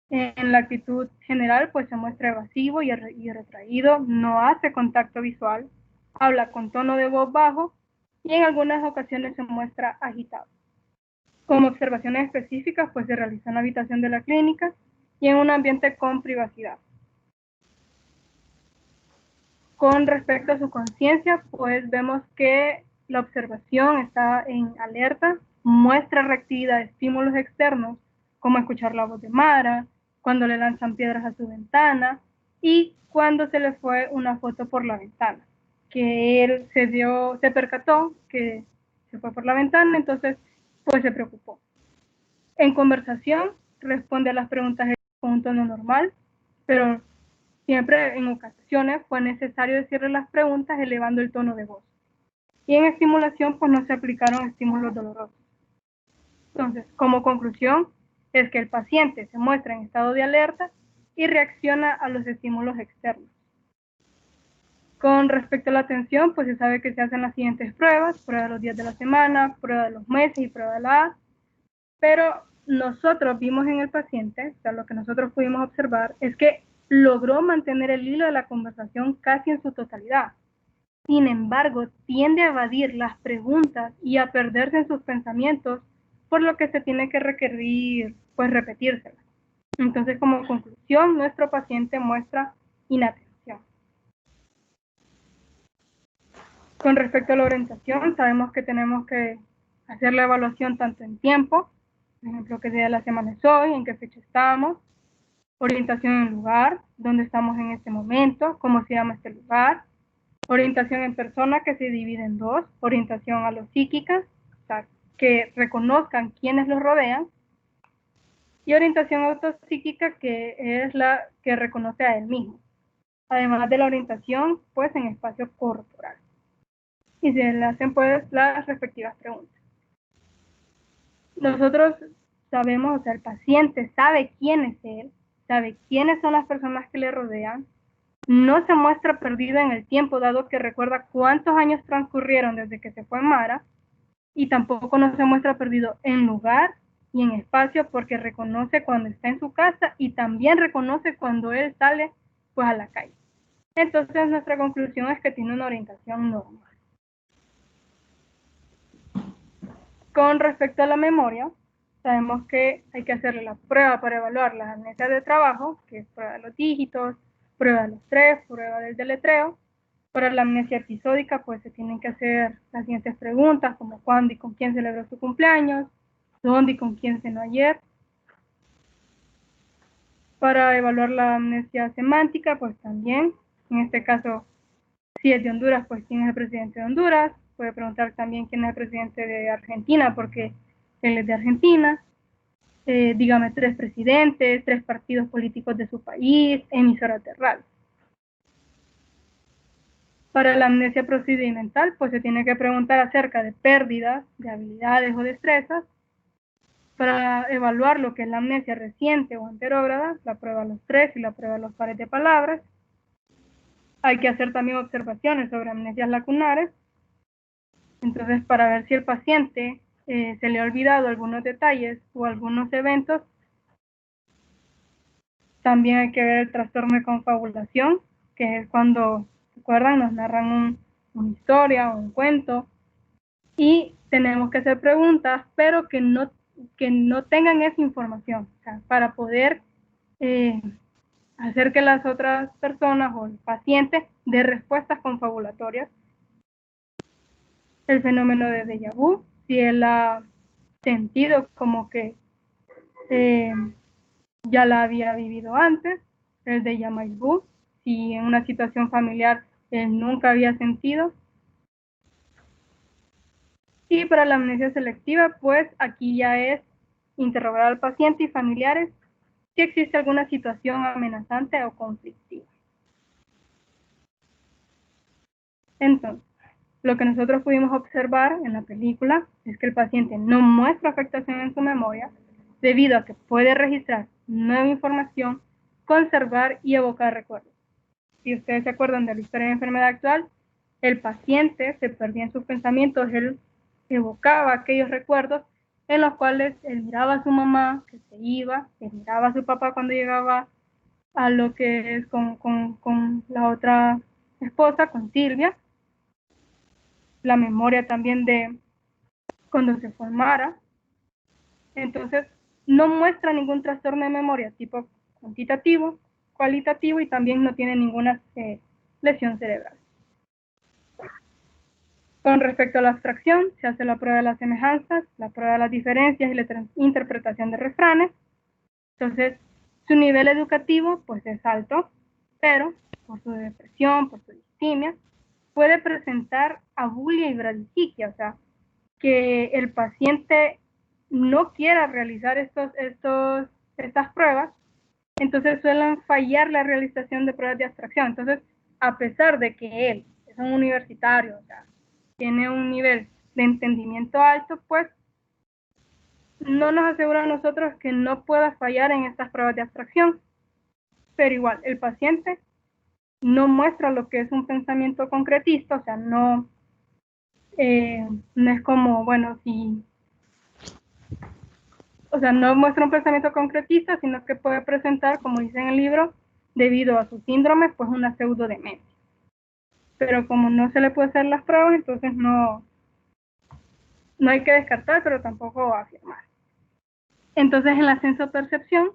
En la actitud general, pues se muestra evasivo y retraído, no hace contacto visual, habla con tono de voz bajo y en algunas ocasiones se muestra agitado. Como observaciones específicas, pues se realiza en la habitación de la clínica y en un ambiente con privacidad. Con respecto a su conciencia, pues vemos que la observación está en alerta, muestra reactividad a estímulos externos, como escuchar la voz de Mara, cuando le lanzan piedras a su ventana y cuando se le fue una foto por la ventana, que él se percató que se fue por la ventana, entonces pues se preocupó. En conversación responde a las preguntas con un tono normal, pero siempre en ocasiones fue necesario decirle las preguntas elevando el tono de voz. Y en estimulación pues no se aplicaron estímulos dolorosos. Entonces, como conclusión, es que el paciente se muestra en estado de alerta y reacciona a los estímulos externos. Con respecto a la atención, pues se sabe que se hacen las siguientes pruebas: prueba de los días de la semana, prueba de los meses y prueba de la edad. Pero nosotros vimos en el paciente, o sea, lo que nosotros pudimos observar es que logró mantener el hilo de la conversación casi en su totalidad. Sin embargo, tiende a evadir las preguntas y a perderse en sus pensamientos, por lo que se tiene que requerir, pues, repetírselas. Entonces, como conclusión, nuestro paciente muestra inatención. Con respecto a la orientación, sabemos que tenemos que hacer la evaluación tanto en tiempo, por ejemplo, qué día de la semana es hoy, en qué fecha estamos, orientación en lugar, dónde estamos en este momento, cómo se llama este lugar, orientación en persona, que se divide en dos: orientación a los psíquicas, o sea, que reconozcan quiénes los rodean, y orientación autopsíquica, que es la que reconoce a él mismo, además de la orientación pues en espacio corporal. Y se le hacen pues las respectivas preguntas. Nosotros sabemos, o sea, el paciente sabe quién es él, sabe quiénes son las personas que le rodean, no se muestra perdido en el tiempo, dado que recuerda cuántos años transcurrieron desde que se fue Mara, y tampoco no se muestra perdido en lugar y en espacio, porque reconoce cuando está en su casa y también reconoce cuando él sale pues a la calle. Entonces nuestra conclusión es que tiene una orientación normal. Con respecto a la memoria, sabemos que hay que hacerle la prueba para evaluar las amnesias de trabajo, que es prueba de los dígitos, prueba de los tres, prueba del deletreo. Para la amnesia episódica, pues se tienen que hacer las siguientes preguntas, como cuándo y con quién celebró su cumpleaños, dónde y con quién cenó ayer. Para evaluar la amnesia semántica, pues también, en este caso, si es de Honduras, pues quién es el presidente de Honduras. Puede preguntar también quién es el presidente de Argentina, porque él es de Argentina. Dígame 3 presidentes, 3 partidos políticos de su país, emisoras de radio. Para la amnesia procedimental, pues se tiene que preguntar acerca de pérdidas, de habilidades o destrezas. Para evaluar lo que es la amnesia reciente o anterógrada, la prueba de los 3 y la prueba de los pares de palabras. Hay que hacer también observaciones sobre amnesias lacunares. Entonces, para ver si el paciente se le ha olvidado algunos detalles o algunos eventos, también hay que ver el trastorno de confabulación, que es cuando, ¿recuerdan? Nos narran una historia o un cuento y tenemos que hacer preguntas, pero que no tengan esa información, o sea, para poder hacer que las otras personas o el paciente dé respuestas confabulatorias. El fenómeno de déjà vu, si él ha sentido como que ya la había vivido antes, el de déjà vu, si en una situación familiar él nunca había sentido. Y para la amnesia selectiva, pues aquí ya es interrogar al paciente y familiares si existe alguna situación amenazante o conflictiva. Entonces, lo que nosotros pudimos observar en la película es que el paciente no muestra afectación en su memoria debido a que puede registrar nueva información, conservar y evocar recuerdos. Si ustedes se acuerdan de la historia de enfermedad actual, el paciente se perdía en sus pensamientos, él evocaba aquellos recuerdos en los cuales él miraba a su mamá que se iba, él miraba a su papá cuando llegaba a lo que es con la otra esposa, con Silvia, la memoria también de cuando se formara. Entonces, no muestra ningún trastorno de memoria tipo cuantitativo, cualitativo y también no tiene ninguna lesión cerebral. Con respecto a la abstracción, se hace la prueba de las semejanzas, la prueba de las diferencias y la interpretación de refranes. Entonces, su nivel educativo pues es alto, pero por su depresión, por su distimia, puede presentar abulia y bradiquicia, o sea, que el paciente no quiera realizar estas pruebas, entonces suelen fallar la realización de pruebas de abstracción. Entonces, a pesar de que él es un universitario, o sea, tiene un nivel de entendimiento alto, pues no nos asegura a nosotros que no pueda fallar en estas pruebas de abstracción, pero igual el paciente no muestra lo que es un pensamiento concretista, o sea, no es como, bueno, si, o sea, no muestra un pensamiento concretista, sino que puede presentar, como dice en el libro, debido a su síndrome, pues una pseudodemencia. Pero como no se le puede hacer las pruebas, entonces no hay que descartar, pero tampoco afirmar. Entonces, en la sensopercepción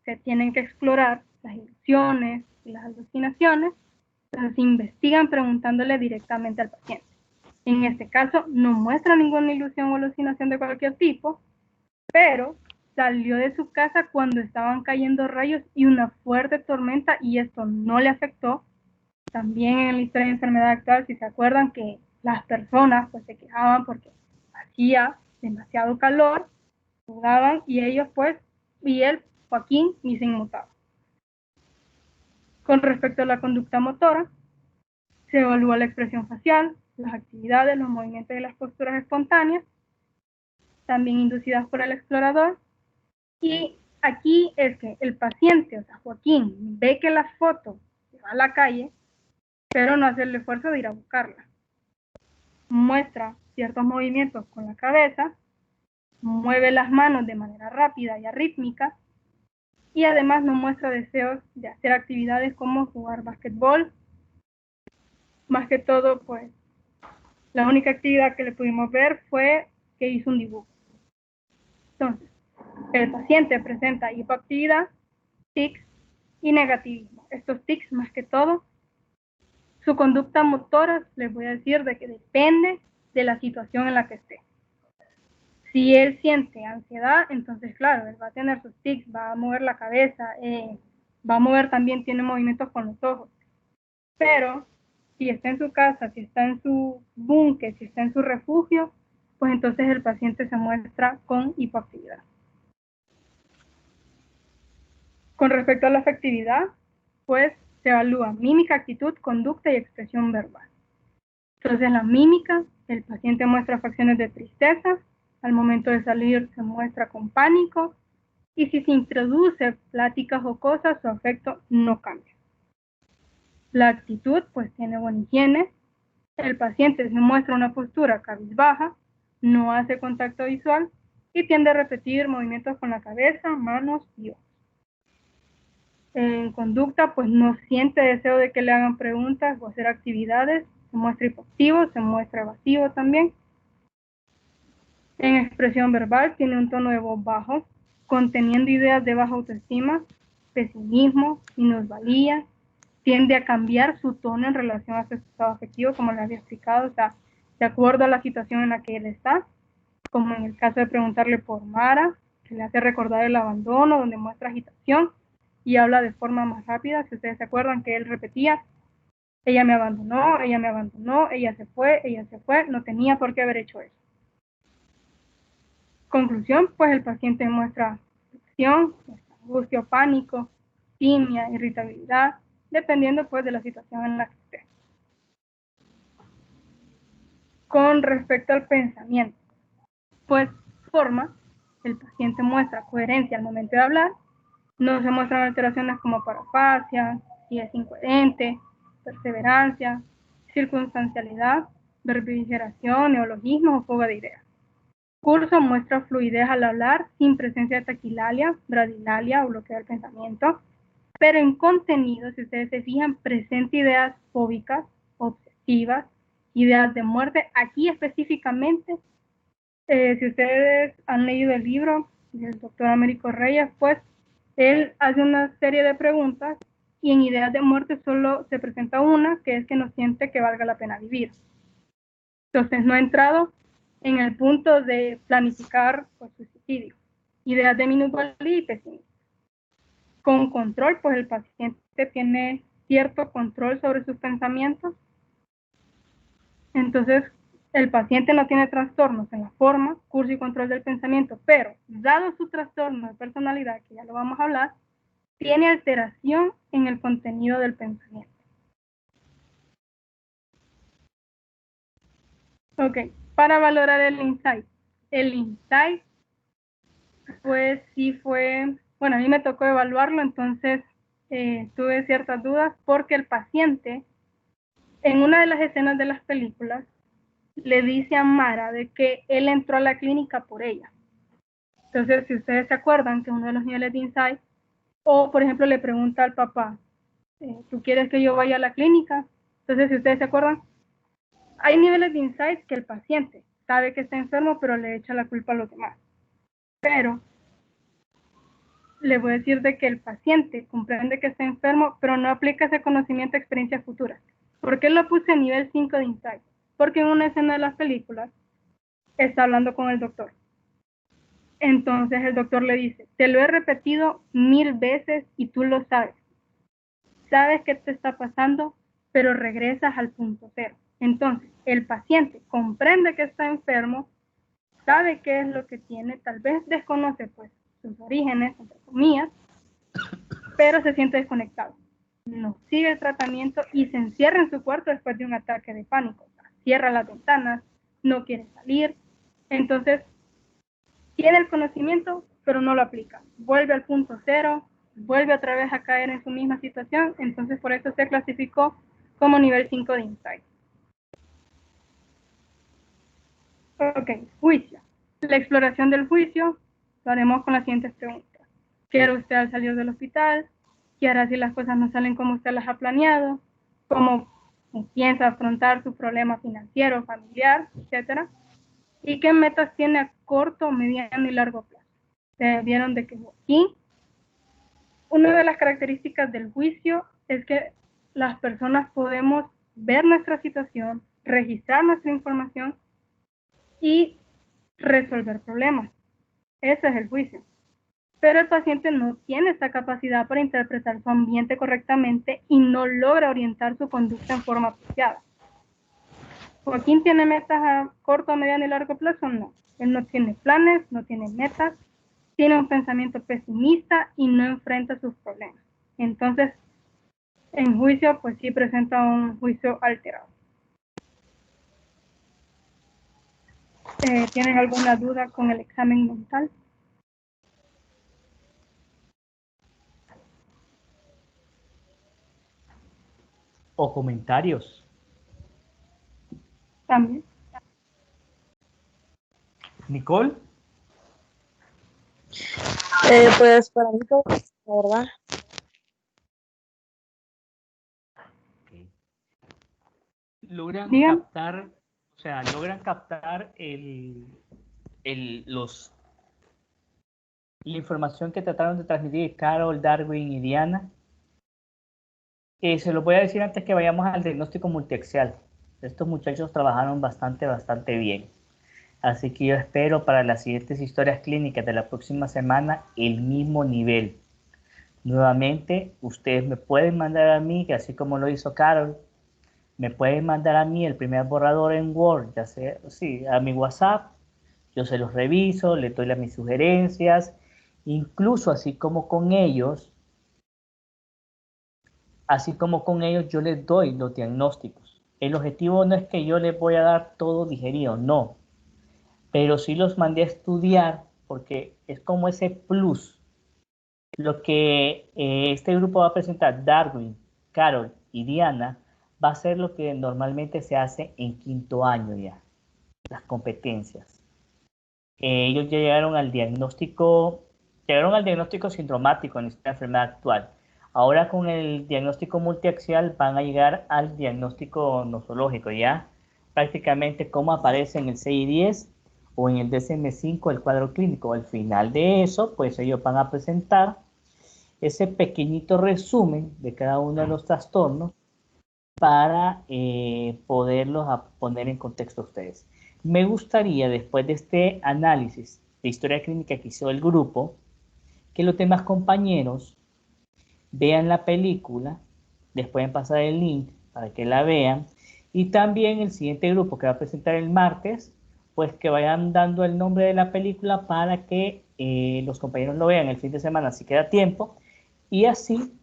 se tienen que explorar las ilusiones y las alucinaciones, entonces se investigan preguntándole directamente al paciente. En este caso, no muestra ninguna ilusión o alucinación de cualquier tipo, pero salió de su casa cuando estaban cayendo rayos y una fuerte tormenta y esto no le afectó. También en la historia de enfermedad actual, si se acuerdan que las personas pues se quejaban porque hacía demasiado calor, sudaban y ellos pues, y él, Joaquín, ni se inmutaba. Con respecto a la conducta motora, se evalúa la expresión facial, las actividades, los movimientos y las posturas espontáneas, también inducidas por el explorador. Y aquí es que el paciente, o sea, Joaquín, ve que la foto se va a la calle, pero no hace el esfuerzo de ir a buscarla. Muestra ciertos movimientos con la cabeza, mueve las manos de manera rápida y arrítmica, y además no muestra deseos de hacer actividades como jugar básquetbol. Más que todo, pues, la única actividad que le pudimos ver fue que hizo un dibujo. Entonces, el paciente presenta hipoactividad, tics y negativismo. Estos tics, más que todo, su conducta motora, les voy a decir de que depende de la situación en la que esté. Si él siente ansiedad, entonces claro, él va a tener sus tics, va a mover la cabeza, va a mover también, tiene movimientos con los ojos. Pero si está en su casa, si está en su búnker, si está en su refugio, pues entonces el paciente se muestra con hipoactividad. Con respecto a la afectividad, pues se evalúa mímica, actitud, conducta y expresión verbal. Entonces la mímica, el paciente muestra facciones de tristeza, al momento de salir se muestra con pánico, y si se introduce pláticas o cosas, su afecto no cambia. La actitud, pues tiene buena higiene, el paciente se muestra una postura cabizbaja, no hace contacto visual y tiende a repetir movimientos con la cabeza, manos y ojos. En conducta, pues no siente deseo de que le hagan preguntas o hacer actividades, se muestra hipoactivo, se muestra evasivo también. En expresión verbal tiene un tono de voz bajo, conteniendo ideas de baja autoestima, pesimismo, minusvalía, tiende a cambiar su tono en relación a su estado afectivo, como les había explicado, o sea, de acuerdo a la situación en la que él está, como en el caso de preguntarle por Mara, que le hace recordar el abandono, donde muestra agitación y habla de forma más rápida. Si ustedes se acuerdan que él repetía, ella me abandonó, ella me abandonó, ella se fue, no tenía por qué haber hecho eso. Conclusión, pues el paciente muestra aflicción, angustia, pánico, timia, irritabilidad, dependiendo pues de la situación en la que esté. Con respecto al pensamiento, pues forma, el paciente muestra coherencia al momento de hablar, no se muestran alteraciones como parafasia, si es incoherente, perseverancia, circunstancialidad, verbigeración, neologismos o fuga de ideas. Curso muestra fluidez al hablar sin presencia de taquilalia, bradilalia o bloqueo del pensamiento, pero en contenido, si ustedes se fijan, presenta ideas fóbicas, obsesivas, ideas de muerte. Aquí específicamente, si ustedes han leído el libro del doctor Américo Reyes, pues él hace una serie de preguntas y en ideas de muerte solo se presenta una, que es que no siente que valga la pena vivir. Entonces no ha entrado en el punto de planificar pues, suicidio. Ideas de minusvalía y pesimismo. Con control, pues el paciente tiene cierto control sobre sus pensamientos. Entonces, el paciente no tiene trastornos en la forma, curso y control del pensamiento, pero dado su trastorno de personalidad, que ya lo vamos a hablar, tiene alteración en el contenido del pensamiento. Ok, para valorar el insight. El insight, pues sí fue, bueno, a mí me tocó evaluarlo, entonces tuve ciertas dudas porque el paciente, en una de las escenas de las películas, le dice a Mara de que él entró a la clínica por ella. Entonces, si ustedes se acuerdan que uno de los niveles de insight, o por ejemplo le pregunta al papá, ¿tú quieres que yo vaya a la clínica? Entonces, si ustedes se acuerdan, hay niveles de insight que el paciente sabe que está enfermo, pero le echa la culpa a los demás. Pero le voy a decir de que el paciente comprende que está enfermo, pero no aplica ese conocimiento a experiencias futuras. ¿Por qué lo puse a nivel 5 de insight? Porque en una escena de las películas está hablando con el doctor. Entonces el doctor le dice, te lo he repetido 1000 veces y tú lo sabes. Sabes qué te está pasando, pero regresas al punto cero. Entonces el paciente comprende que está enfermo, sabe qué es lo que tiene, tal vez desconoce pues sus orígenes, entre comillas, pero se siente desconectado. No sigue el tratamiento y se encierra en su cuarto después de un ataque de pánico. O sea, cierra las ventanas, no quiere salir. Entonces tiene el conocimiento, pero no lo aplica. Vuelve al punto cero, vuelve otra vez a caer en su misma situación, entonces por eso se clasificó como nivel 5 de insight. Ok, juicio. La exploración del juicio lo haremos con las siguientes preguntas. ¿Qué hará usted al salir del hospital? ¿Qué hará si las cosas no salen como usted las ha planeado? ¿Cómo piensa afrontar su problema financiero, familiar, etcétera? ¿Y qué metas tiene a corto, mediano y largo plazo? Vieron de que aquí una de las características del juicio es que las personas podemos ver nuestra situación, registrar nuestra información y resolver problemas. Ese es el juicio. Pero el paciente no tiene esta capacidad para interpretar su ambiente correctamente y no logra orientar su conducta en forma apropiada. ¿Joaquín tiene metas a corto, mediano y largo plazo? No. Él no tiene planes, no tiene metas, tiene un pensamiento pesimista y no enfrenta sus problemas. Entonces, en juicio, pues sí presenta un juicio alterado. ¿Tienen alguna duda con el examen mental?
O comentarios.
También.
Nicole.
Pues para mí todo, la verdad.
Okay. Logran
Digan.
captar, o sea, logran captar la información que trataron de transmitir Carol, Darwin y Diana. Se lo voy a decir antes que vayamos al diagnóstico multiaxial. Estos muchachos trabajaron bastante bien. Así que yo espero para las siguientes historias clínicas de la próxima semana el mismo nivel. Nuevamente, ustedes me pueden mandar a mí, que así como lo hizo Carol, me pueden mandar a mí el primer borrador en Word, ya sea, sí, a mi WhatsApp. Yo se los reviso, les doy mis sugerencias, incluso así como con ellos yo les doy los diagnósticos. El objetivo no es que yo les voy a dar todo digerido, no, pero sí los mandé a estudiar porque es como ese plus. Lo que este grupo va a presentar, Darwin, Carol y Diana, va a ser lo que normalmente se hace en quinto año ya, las competencias. Ellos ya llegaron al diagnóstico sindromático en esta enfermedad actual. Ahora con el diagnóstico multiaxial van a llegar al diagnóstico nosológico, ya prácticamente cómo aparece en el CI-10 o en el DSM-5 el cuadro clínico. Al final de eso, pues ellos van a presentar ese pequeñito resumen de cada uno de los trastornos para poderlos poner en contexto a ustedes. Me gustaría, después de este análisis de historia clínica que hizo el grupo, que los demás compañeros vean la película, les pueden pasar el link para que la vean, y también el siguiente grupo que va a presentar el martes, pues que vayan dando el nombre de la película para que los compañeros lo vean el fin de semana si queda tiempo, y así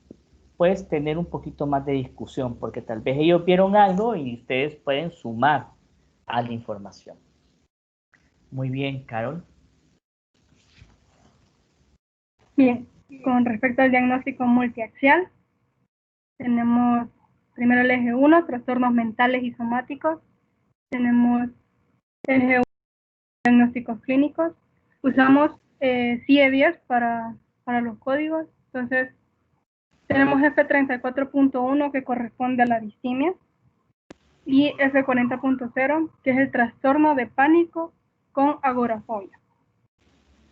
pues tener un poquito más de discusión, porque tal vez ellos vieron algo y ustedes pueden sumar a la información. Muy bien, Carol.
Bien, con respecto al diagnóstico multiaxial, tenemos primero el eje 1, trastornos mentales y somáticos. Tenemos el eje 1, diagnósticos clínicos. Usamos CIE-10 para los códigos. Entonces, tenemos F34.1 que corresponde a la distimia y F40.0 que es el trastorno de pánico con agorafobia.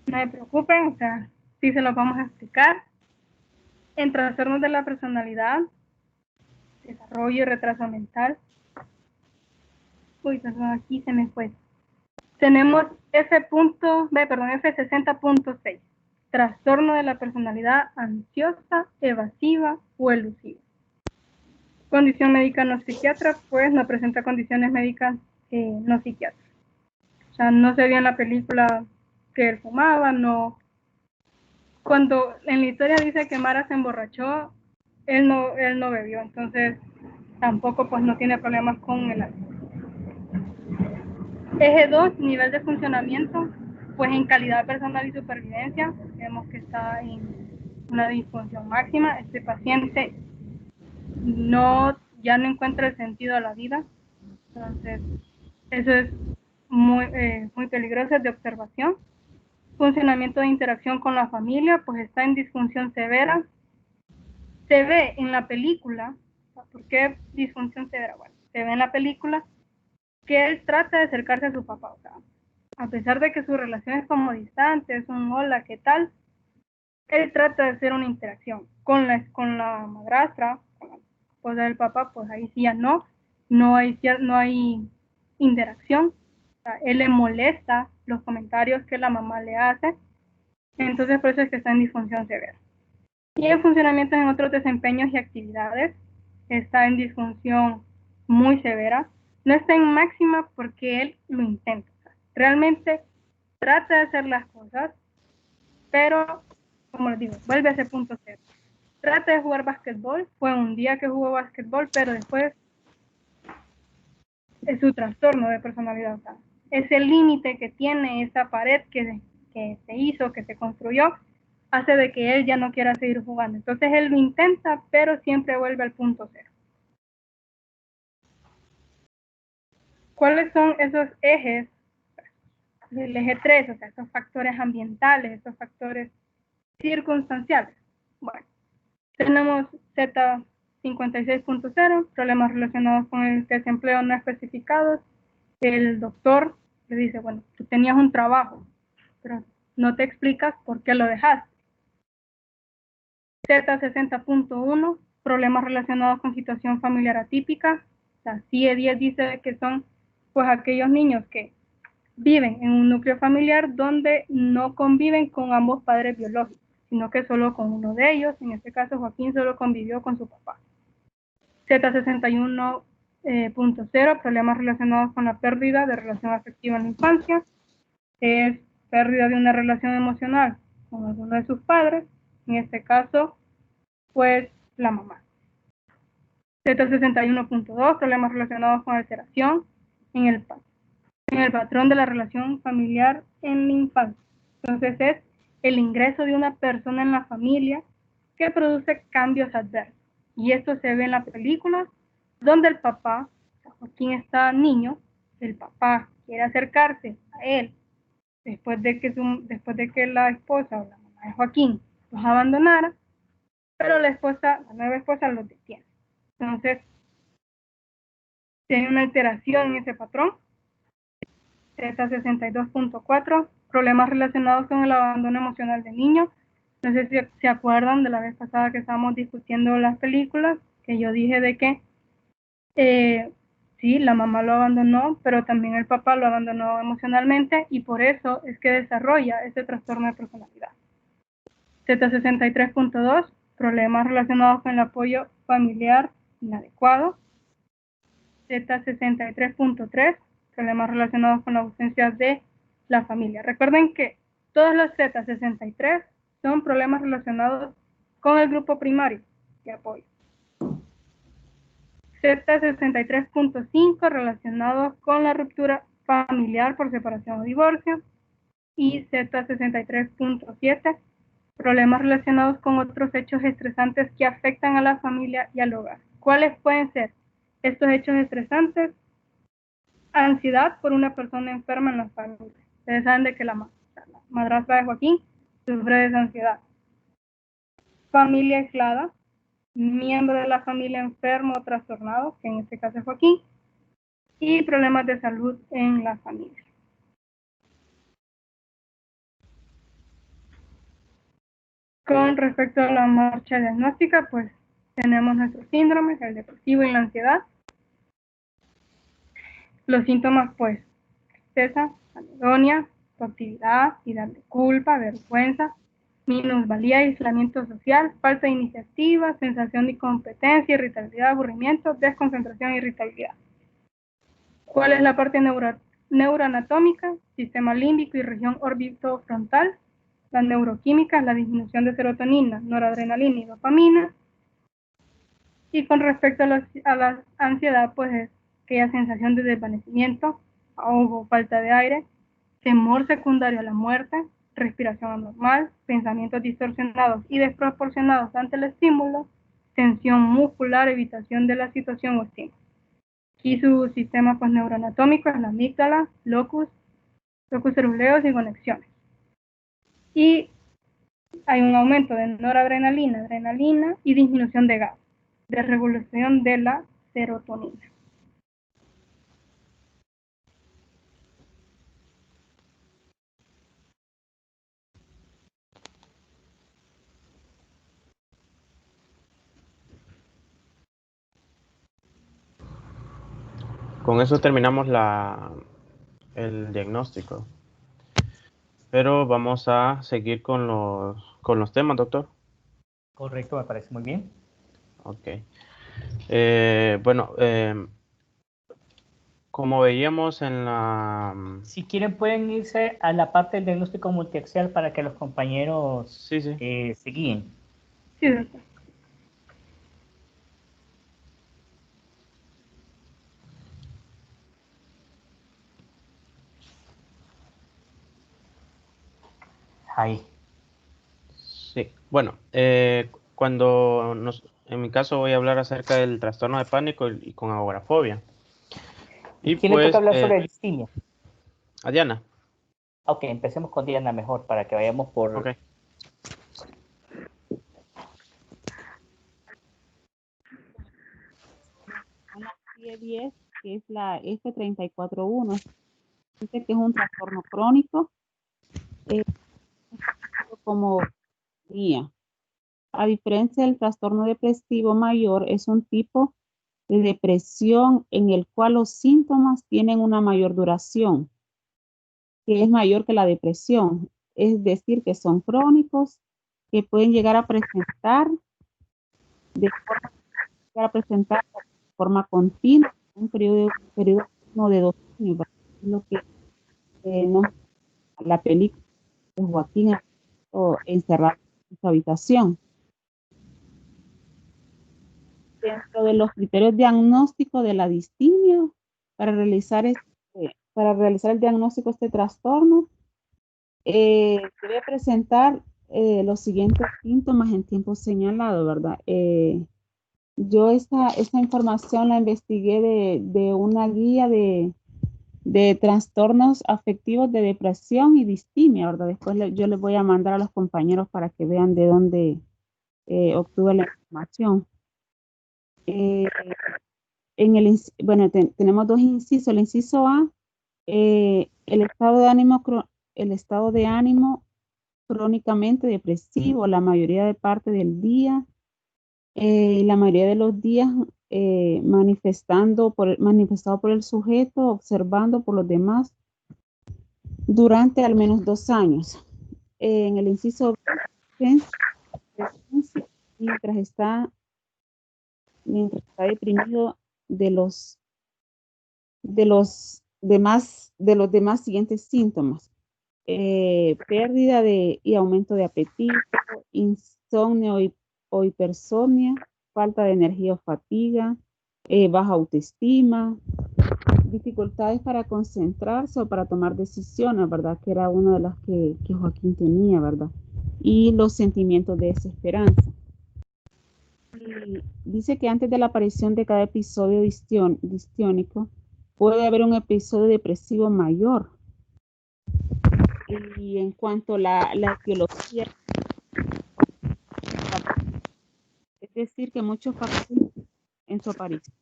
No se preocupen, o sea, sí se los vamos a explicar. En trastornos de la personalidad, desarrollo y retraso mental. Uy, perdón, aquí se me fue. Tenemos F60.6, trastorno de la personalidad ansiosa, evasiva o elusiva. Condición médica no psiquiatra, pues no presenta condiciones médicas no psiquiátricas. O sea, no se vio en la película que él fumaba, no. Cuando en la historia dice que Mara se emborrachó, él no bebió, entonces tampoco pues no tiene problemas con el alcohol. Eje 2, nivel de funcionamiento, pues en calidad personal y supervivencia, vemos que está en una disfunción máxima. Este paciente ya no encuentra el sentido a la vida, entonces eso es muy peligroso, es de observación. Funcionamiento de interacción con la familia, pues está en disfunción severa. Se ve en la película, ¿por qué disfunción severa? Bueno, se ve en la película que él trata de acercarse a su papá, o sea, a pesar de que su relación es como distante, es un hola, ¿qué tal? Él trata de hacer una interacción con la madrastra, con la esposa del papá, pues ahí sí ya no hay interacción. O sea, él le molesta los comentarios que la mamá le hace, entonces por eso es que está en disfunción severa. Y en funcionamiento en otros desempeños y actividades, está en disfunción muy severa. No está en máxima porque él lo intenta. Realmente trata de hacer las cosas, pero, como les digo, vuelve a ese punto cero. Trata de jugar básquetbol, fue un día que jugó básquetbol, pero después es su trastorno de personalidad. O sea, ese límite que tiene esa pared que se hizo, que se construyó, hace de que él ya no quiera seguir jugando. Entonces él lo intenta, pero siempre vuelve al punto cero. ¿Cuáles son esos ejes del eje 3? O sea, esos factores ambientales, esos factores circunstanciales. Bueno, tenemos Z56.0, problemas relacionados con el desempleo no especificados. El doctor le dice, bueno, tú tenías un trabajo, pero no te explicas por qué lo dejaste. Z60.1, problemas relacionados con situación familiar atípica. La CIE-10 dice que son pues aquellos niños que viven en un núcleo familiar donde no conviven con ambos padres biológicos, sino que solo con uno de ellos. En este caso, Joaquín solo convivió con su papá. Z61.0, problemas relacionados con la pérdida de relación afectiva en la infancia. Es pérdida de una relación emocional con alguno de sus padres, en este caso, pues la mamá. Z61.2, problemas relacionados con alteración en el patrón de la relación familiar en la infancia. Entonces es el ingreso de una persona en la familia que produce cambios adversos. Y esto se ve en la película donde el papá, Joaquín está niño, el papá quiere acercarse a él después de que la esposa o la mamá de Joaquín los abandonara, pero la nueva esposa los detiene. Entonces, tiene una alteración en ese patrón. Z62.4, problemas relacionados con el abandono emocional de niño. No sé si se acuerdan de la vez pasada que estábamos discutiendo las películas, que yo dije de que sí, la mamá lo abandonó, pero también el papá lo abandonó emocionalmente y por eso es que desarrolla este trastorno de personalidad. Z63.2, problemas relacionados con el apoyo familiar inadecuado. Z63.3, problemas relacionados con la ausencia de la familia. Recuerden que todos los Z63 son problemas relacionados con el grupo primario de apoyo. Z63.5, relacionados con la ruptura familiar por separación o divorcio. Y Z63.7, problemas relacionados con otros hechos estresantes que afectan a la familia y al hogar. ¿Cuáles pueden ser estos hechos estresantes? Ansiedad por una persona enferma en la familia. Ustedes saben de que la madrastra de Joaquín sufre de esa ansiedad. Familia aislada, miembro de la familia enfermo o trastornado, que en este caso es Joaquín, y problemas de salud en la familia. Con respecto a la marcha diagnóstica, pues tenemos nuestros síndromes, el depresivo y la ansiedad. Los síntomas, pues, tristeza, anedonia, actividad, idea de culpa, vergüenza, minusvalía, aislamiento social, falta de iniciativa, sensación de incompetencia, irritabilidad, aburrimiento, desconcentración e irritabilidad. ¿Cuál es la parte neuroanatómica? Sistema límbico y región orbitofrontal. La neuroquímica, la disminución de serotonina, noradrenalina y dopamina. Y con respecto a la ansiedad, pues es aquella sensación de desvanecimiento, ahogo, falta de aire, temor secundario a la muerte, respiración anormal, pensamientos distorsionados y desproporcionados ante el estímulo, tensión muscular, evitación de la situación o estímulo. Aquí su sistema pues, neuroanatómico es la amígdala, locus ceruleus y conexiones. Y hay un aumento de noradrenalina, adrenalina y disminución de GABA, de regulación de la serotonina.
Con eso terminamos el diagnóstico. Pero vamos a seguir con los temas, doctor.
Correcto, me parece muy bien.
Ok. Como veíamos en la...
Si quieren pueden irse a la parte del diagnóstico multiaxial para que los compañeros
Sí.
se guíen.
Sí, doctor.
Ahí.
Sí. Bueno, en mi caso voy a hablar acerca del trastorno de pánico y con agorafobia. Y
¿Quién le
pues,
toca hablar sobre distimia?
a Diana.
Ok, empecemos con Diana mejor para que vayamos por...
Ok.
Una serie 10, que es la F34.1, dice que es un trastorno crónico, como guía. A diferencia del trastorno depresivo mayor, es un tipo de depresión en el cual los síntomas tienen una mayor duración. que es mayor que la depresión. Es decir, que son crónicos, que pueden llegar a presentar de forma continua, un periodo no de 2 años, ¿verdad? Es lo que nos la película de Joaquín encerrado en su habitación. Dentro de los criterios diagnósticos de la distimia, para realizar el diagnóstico de este trastorno, debe presentar los siguientes síntomas en tiempo señalado, ¿verdad? Yo esta información la investigué de una guía de trastornos afectivos de depresión y distimia, ¿verdad? Después yo les voy a mandar a los compañeros para que vean de dónde obtuve la información. Tenemos 2 incisos. El inciso A, el estado de ánimo crónicamente depresivo, la mayoría de parte del día, la mayoría de los días manifestado por el sujeto, observando por los demás durante al menos 2 años. En el inciso B, mientras está deprimido de los demás siguientes síntomas: pérdida y aumento de apetito, insomnio o hipersomnia, falta de energía o fatiga, baja autoestima, dificultades para concentrarse o para tomar decisiones, ¿verdad? Que era una de las que Joaquín tenía, ¿verdad? Y los sentimientos de desesperanza. Y dice que antes de la aparición de cada episodio distónico, puede haber un episodio depresivo mayor. Y en cuanto a la etiología, es decir, que muchos factores en su aparición.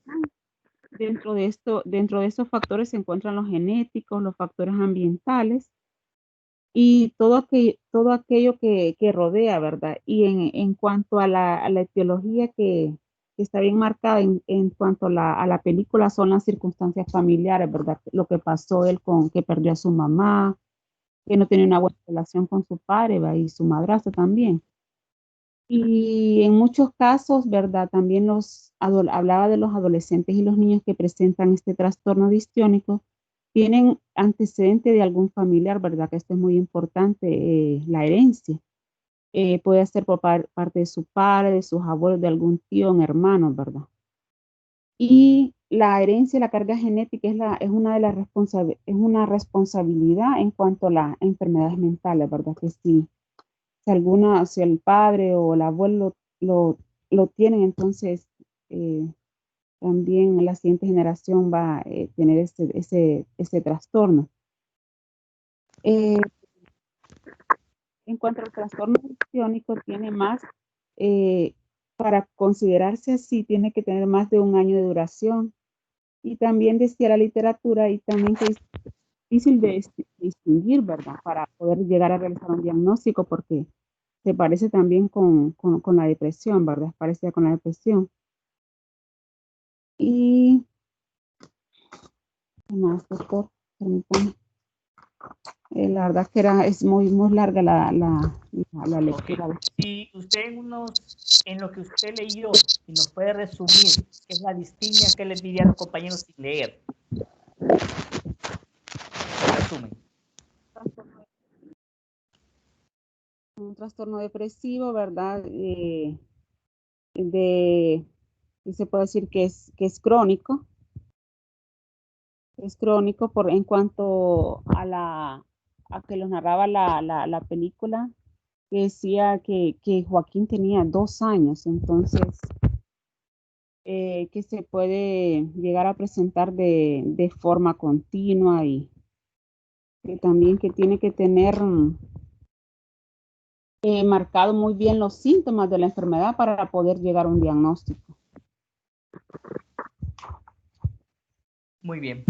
Dentro de estos factores se encuentran los genéticos, los factores ambientales y todo aquello que rodea, ¿verdad? Y en cuanto a la etiología que está bien marcada en cuanto a la película, son las circunstancias familiares, ¿verdad? Lo que pasó él que perdió a su mamá, que no tenía una buena relación con su padre, ¿verdad? Y su madrastra también. Y en muchos casos, ¿verdad? También hablaba de los adolescentes y los niños que presentan este trastorno distónico, tienen antecedente de algún familiar, ¿verdad? Que esto es muy importante, la herencia. Puede ser por parte de su padre, de sus abuelos, de algún tío, un hermano, ¿verdad? Y la herencia, la carga genética es una responsabilidad en cuanto a las enfermedades mentales, ¿verdad? Que sí. Si el padre o el abuelo lo tienen, entonces también la siguiente generación va a tener ese trastorno. En cuanto al trastorno distónico, tiene más, para considerarse así, tiene que tener más de 1 año de duración. Y también decía la literatura, y también que es difícil de distinguir, ¿verdad? Para poder llegar a realizar un diagnóstico, porque se parece también con la depresión, ¿verdad? Parecía con la depresión. Y, ¿qué más, doctor? Permítame. La verdad que es muy larga la lectura.
Okay. Si usted en lo que usted leyó, si nos puede resumir qué es la distimia, ¿qué les diría a los compañeros sin leer? Resumen.
Un trastorno depresivo, ¿verdad? Se puede decir que es crónico. Es crónico en cuanto a que lo narraba la película, que decía que Joaquín tenía 2 años, entonces que se puede llegar a presentar de forma continua, y que también que tiene que tener marcado muy bien los síntomas de la enfermedad para poder llegar a un diagnóstico.
Muy bien.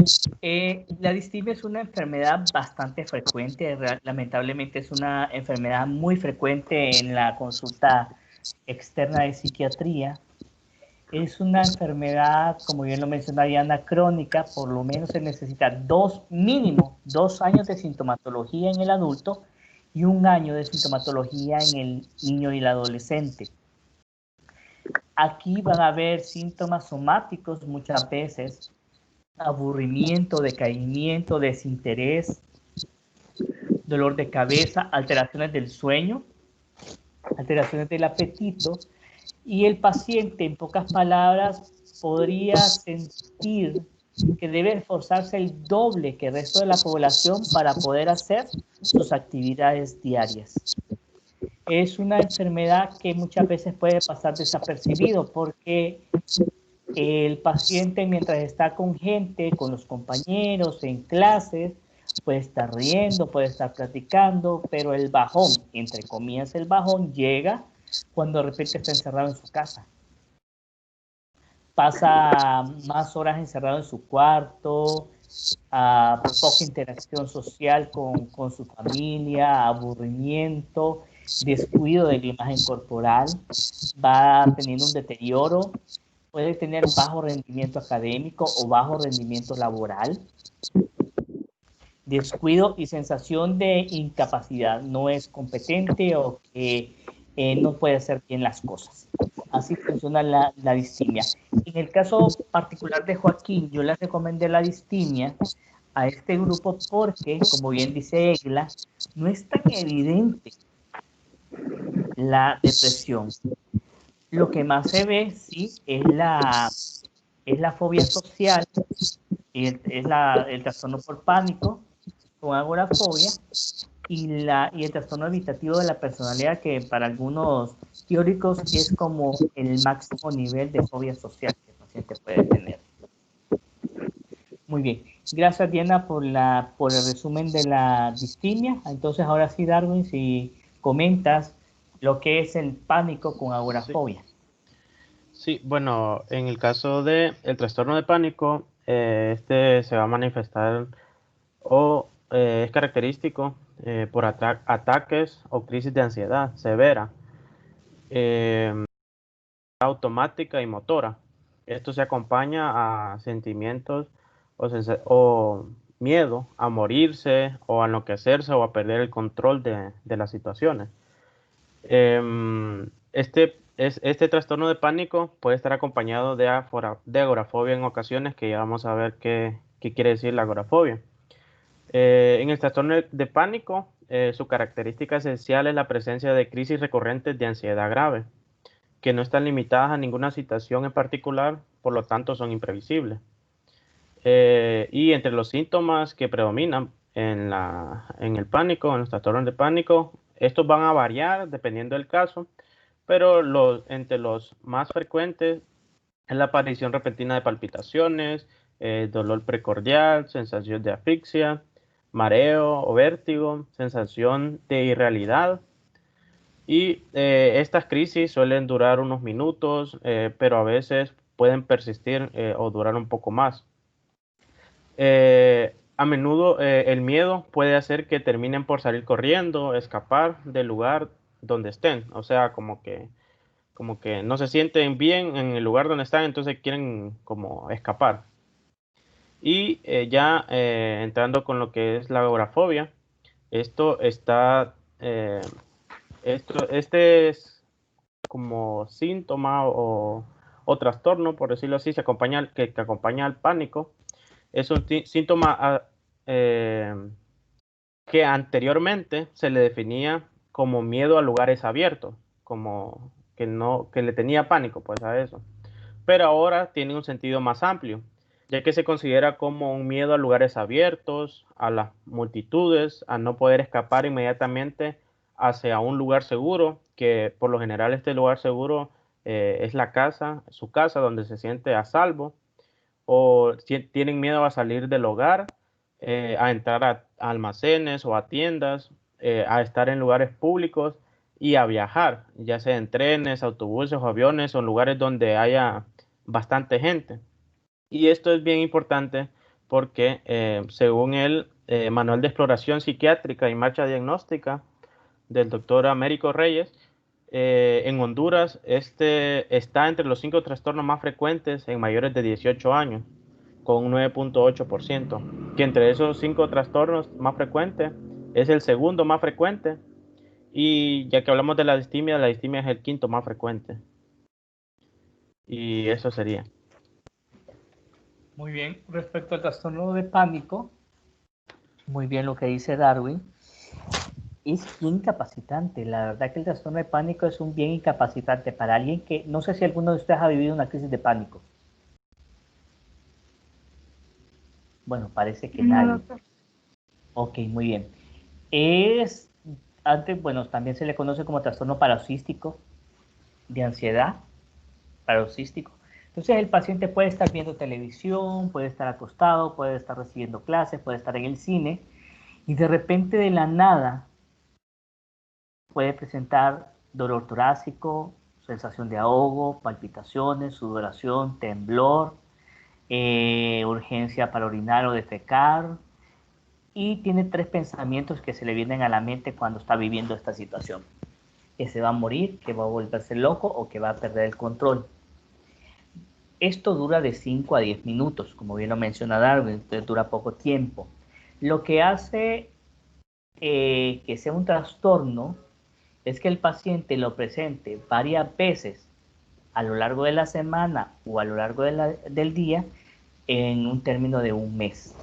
La distimia es una enfermedad bastante frecuente. Lamentablemente es una enfermedad muy frecuente en la consulta externa de psiquiatría. Es una enfermedad, como bien lo mencionó Diana, crónica. Por lo menos se necesita mínimo 2 años de sintomatología en el adulto y 1 año de sintomatología en el niño y el adolescente. Aquí van a haber síntomas somáticos muchas veces: aburrimiento, decaimiento, desinterés, dolor de cabeza, alteraciones del sueño, alteraciones del apetito, y el paciente, en pocas palabras, podría sentir que debe esforzarse el doble que el resto de la población para poder hacer sus actividades diarias. Es una enfermedad que muchas veces puede pasar desapercibido porque el paciente, mientras está con gente, con los compañeros, en clases, puede estar riendo, puede estar platicando, pero el bajón, entre comillas el bajón, llega cuando de repente está encerrado en su casa. Pasa más horas encerrado en su cuarto, poca interacción social con su familia, aburrimiento, descuido de la imagen corporal, va teniendo un deterioro, puede tener bajo rendimiento académico o bajo rendimiento laboral, descuido y sensación de incapacidad, no es competente o que no puede hacer bien las cosas. Así funciona la distimia. En el caso particular de Joaquín, yo le recomendé la distimia a este grupo porque, como bien dice Egla, no es tan evidente la depresión. Lo que más se ve, sí, es la fobia social, es el trastorno por pánico con agorafobia, y el trastorno evitativo de la personalidad, que para algunos teóricos es como el máximo nivel de fobia social que el paciente puede tener. Muy bien, gracias Diana por el resumen de la distimia. Entonces ahora sí, Darwin, si comentas lo que es el pánico con agorafobia.
Sí, bueno, en el caso del trastorno de pánico, este se va a manifestar o es característico por ataques o crisis de ansiedad severa, automática y motora. Esto se acompaña a sentimientos o miedo a morirse o a enloquecerse o a perder el control de las situaciones. Este trastorno de pánico puede estar acompañado de agorafobia en ocasiones, que ya vamos a ver qué quiere decir la agorafobia. En el trastorno de pánico, su característica esencial es la presencia de crisis recurrentes de ansiedad grave, que no están limitadas a ninguna situación en particular, por lo tanto son imprevisibles. Y entre los síntomas que predominan en el pánico, en los trastornos de pánico, estos van a variar dependiendo del caso, pero entre los más frecuentes es la aparición repentina de palpitaciones, dolor precordial, sensación de asfixia, mareo o vértigo, sensación de irrealidad. Y estas crisis suelen durar unos minutos, pero a veces pueden persistir o durar un poco más. A menudo el miedo puede hacer que terminen por salir corriendo, escapar del lugar donde estén. O sea, como que no se sienten bien en el lugar donde están, entonces quieren como escapar. Y ya entrando con lo que es la agorafobia, este es como síntoma o trastorno, por decirlo así, que acompaña al pánico. Es un síntoma que anteriormente se le definía como miedo a lugares abiertos, como que le tenía pánico pues a eso. Pero ahora tiene un sentido más amplio, ya que se considera como un miedo a lugares abiertos, a las multitudes, a no poder escapar inmediatamente hacia un lugar seguro, que por lo general este lugar seguro es su casa donde se siente a salvo, o tienen miedo a salir del hogar, a entrar a almacenes o a tiendas, a estar en lugares públicos y a viajar, ya sea en trenes, autobuses o aviones o en lugares donde haya bastante gente. Y esto es bien importante porque según el Manual de Exploración Psiquiátrica y Marcha Diagnóstica del doctor Américo Reyes, en Honduras, este está entre los 5 trastornos más frecuentes en mayores de 18 años, con un 9.8%, que entre esos 5 trastornos más frecuentes es el segundo más frecuente, y ya que hablamos de la distimia es el quinto más frecuente. Y eso sería.
Muy bien, respecto al trastorno de pánico, muy bien lo que dice Darwin. Es bien incapacitante, la verdad que el trastorno de pánico es un bien incapacitante para alguien que, no sé si alguno de ustedes ha vivido una crisis de pánico. Bueno, parece que
No,
nadie.
doctor.
Ok, muy bien. Bueno, también se le conoce como trastorno paroxístico de ansiedad, paroxístico. Entonces el paciente puede estar viendo televisión, puede estar acostado, puede estar recibiendo clases, puede estar en el cine, y de repente de la nada puede presentar dolor torácico, sensación de ahogo, palpitaciones, sudoración, temblor, urgencia para orinar o defecar, y tiene 3 pensamientos que se le vienen a la mente cuando está viviendo esta situación: que se va a morir, que va a volverse loco o que va a perder el control. Esto dura de 5 a 10 minutos, como bien lo menciona Darwin, entonces dura poco tiempo. Lo que hace que sea un trastorno es que el paciente lo presente varias veces a lo largo de la semana o a lo largo del día en un término de un mes.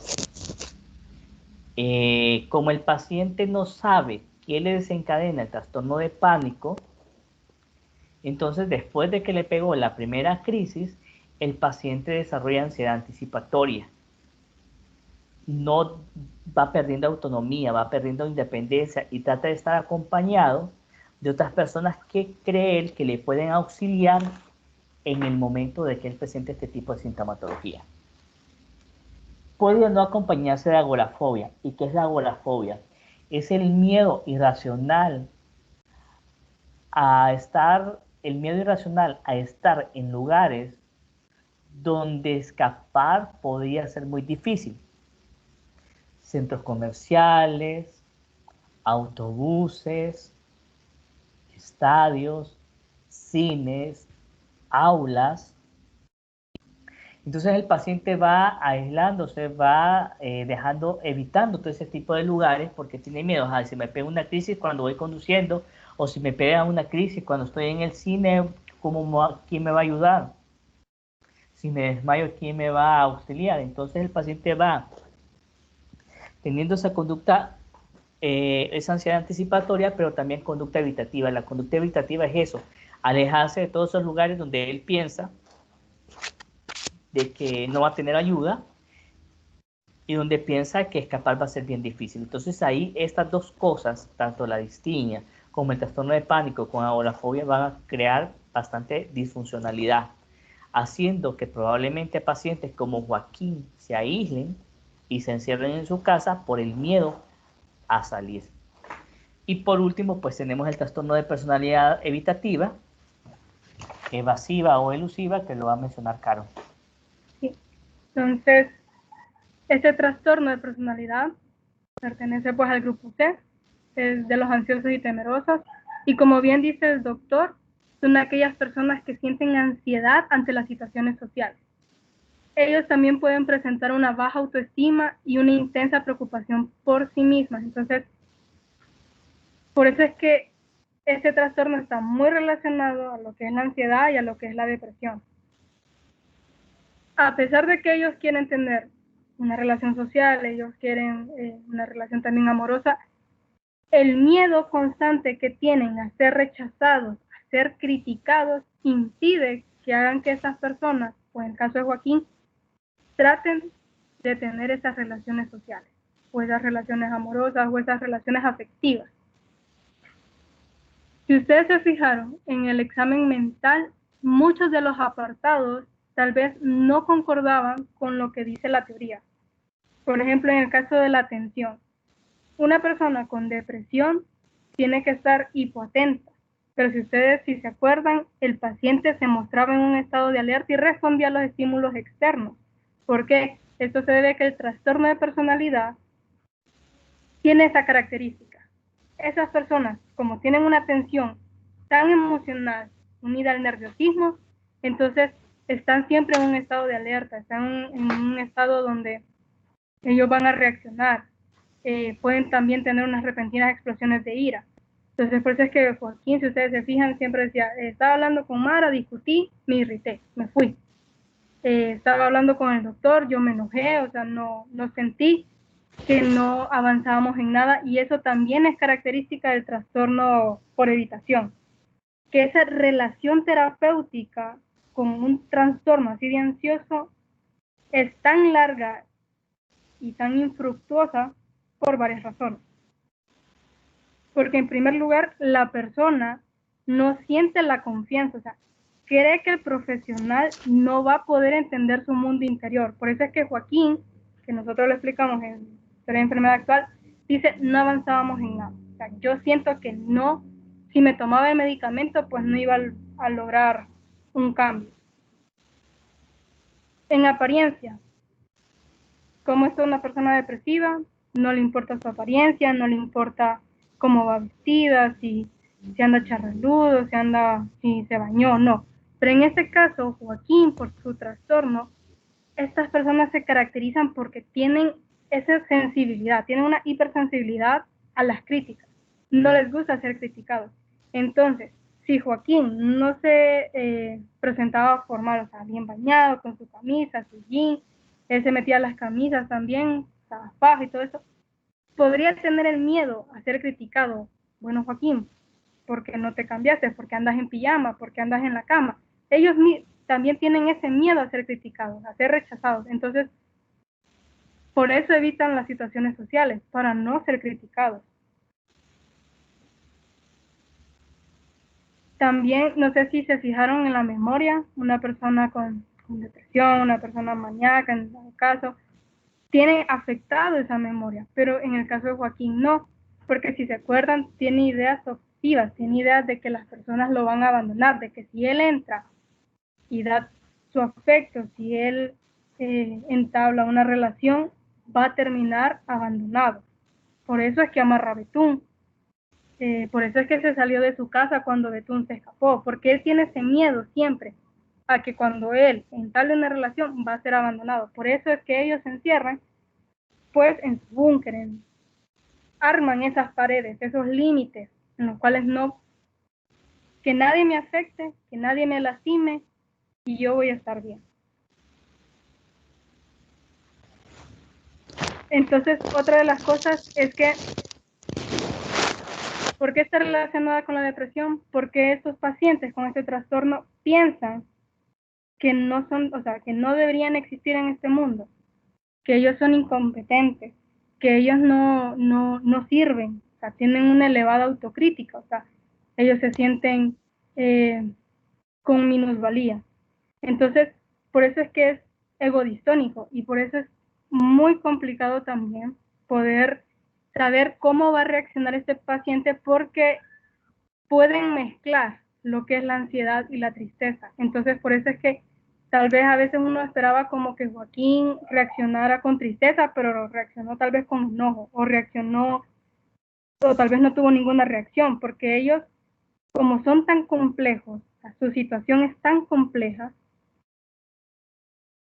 Como el paciente no sabe qué le desencadena el trastorno de pánico, entonces después de que le pegó la primera crisis, el paciente desarrolla ansiedad anticipatoria. No va perdiendo autonomía, va perdiendo independencia y trata de estar acompañado de otras personas que cree él que le pueden auxiliar en el momento de que él presente este tipo de sintomatología. Puede no acompañarse de agorafobia. ¿Y qué es la agorafobia? Es el miedo irracional a estar en lugares donde escapar podría ser muy difícil. Centros comerciales, autobuses, estadios, cines, aulas. Entonces el paciente va aislándose, va evitando todo ese tipo de lugares porque tiene miedo. Si me pega una crisis cuando voy conduciendo, o si me pega una crisis cuando estoy en el cine, ¿quién me va a ayudar? Si me desmayo, ¿quién me va a auxiliar? Entonces el paciente va teniendo esa conducta, esa ansiedad anticipatoria, pero también conducta evitativa. La conducta evitativa es eso: alejarse de todos esos lugares donde él piensa de que no va a tener ayuda y donde piensa que escapar va a ser bien difícil. Entonces ahí estas dos cosas, tanto la distimia como el trastorno de pánico con agorafobia, van a crear bastante disfuncionalidad, haciendo que probablemente pacientes como Joaquín se aíslen y se encierren en su casa por el miedo a salir. Y por último, pues tenemos el trastorno de personalidad evitativa, evasiva o elusiva, que lo va a mencionar Caro.
Sí. Entonces, este trastorno de personalidad pertenece pues al grupo C, es de los ansiosos y temerosos, y como bien dice el doctor, son aquellas personas que sienten ansiedad ante las situaciones sociales. Ellos también pueden presentar una baja autoestima y una intensa preocupación por sí mismas. Entonces, por eso es que este trastorno está muy relacionado a lo que es la ansiedad y a lo que es la depresión. A pesar de que ellos quieren tener una relación social, ellos quieren una relación también amorosa, el miedo constante que tienen a ser rechazados, a ser criticados, impide que hagan que esas personas, o en el caso de Joaquín, traten de tener esas relaciones sociales, o esas relaciones amorosas, o esas relaciones afectivas. Si ustedes se fijaron en el examen mental, muchos de los apartados tal vez no concordaban con lo que dice la teoría. Por ejemplo, en el caso de la atención, una persona con depresión tiene que estar hipoatenta, pero si se acuerdan, el paciente se mostraba en un estado de alerta y respondía a los estímulos externos. ¿Por qué? Esto se debe a que el trastorno de personalidad tiene esa característica. Esas personas, como tienen una atención tan emocional, unida al nerviosismo, entonces están siempre en un estado de alerta, están en un estado donde ellos van a reaccionar, pueden también tener unas repentinas explosiones de ira. Entonces, por eso es que Joaquín, si ustedes se fijan, siempre decía, estaba hablando con Mara, discutí, me irrité, me fui. Estaba hablando con el doctor, yo me enojé, o sea, no sentí que no avanzábamos en nada, y eso también es característica del trastorno por evitación, que esa relación terapéutica con un trastorno así de ansioso es tan larga y tan infructuosa por varias razones. Porque en primer lugar, la persona no siente la confianza, o sea, cree que el profesional no va a poder entender su mundo interior. Por eso es que Joaquín, que nosotros lo explicamos en la enfermedad actual, dice, no avanzábamos en nada. O sea, yo siento que no, si me tomaba el medicamento, pues no iba a lograr un cambio. En apariencia, ¿cómo está una persona depresiva? No le importa su apariencia, no le importa cómo va vestida, si anda charraludo, si se bañó, no. Pero en este caso, Joaquín, por su trastorno, estas personas se caracterizan porque tienen esa sensibilidad, tienen una hipersensibilidad a las críticas. No les gusta ser criticados. Entonces, si Joaquín no se presentaba formal, o sea, bien bañado, con su camisa, su jean, él se metía a las camisas también, estaba faja y todo eso, podría tener el miedo a ser criticado. Bueno, Joaquín, ¿por qué no te cambiaste? ¿Por qué andas en pijama? ¿Por qué andas en la cama? Ellos también tienen ese miedo a ser criticados, a ser rechazados. Entonces, por eso evitan las situaciones sociales, para no ser criticados. También, no sé si se fijaron en la memoria, una persona con depresión, una persona maníaca, en el caso, tiene afectado esa memoria, pero en el caso de Joaquín no, porque si se acuerdan, tiene ideas obsesivas, tiene ideas de que las personas lo van a abandonar, de que si él entra y da su afecto, si él entabla una relación, va a terminar abandonado. Por eso es que amarra a Betún. Por eso es que se salió de su casa cuando Betún se escapó, porque él tiene ese miedo siempre a que cuando él entable una relación va a ser abandonado. Por eso es que ellos se encierran pues en su búnker, arman esas paredes, esos límites en los cuales no, que nadie me afecte, que nadie me lastime y yo voy a estar bien. Entonces, otra de las cosas es que, ¿por qué está relacionada con la depresión? Porque estos pacientes con este trastorno piensan que no son, o sea, que no deberían existir en este mundo, que ellos son incompetentes, que ellos no sirven, o sea, tienen una elevada autocrítica, o sea, ellos se sienten con minusvalía. Entonces, por eso es que es egodistónico y por eso es muy complicado también poder saber cómo va a reaccionar este paciente, porque pueden mezclar lo que es la ansiedad y la tristeza. Entonces, por eso es que tal vez a veces uno esperaba como que Joaquín reaccionara con tristeza, pero reaccionó tal vez con enojo, o tal vez no tuvo ninguna reacción, porque ellos, como son tan complejos, su situación es tan compleja,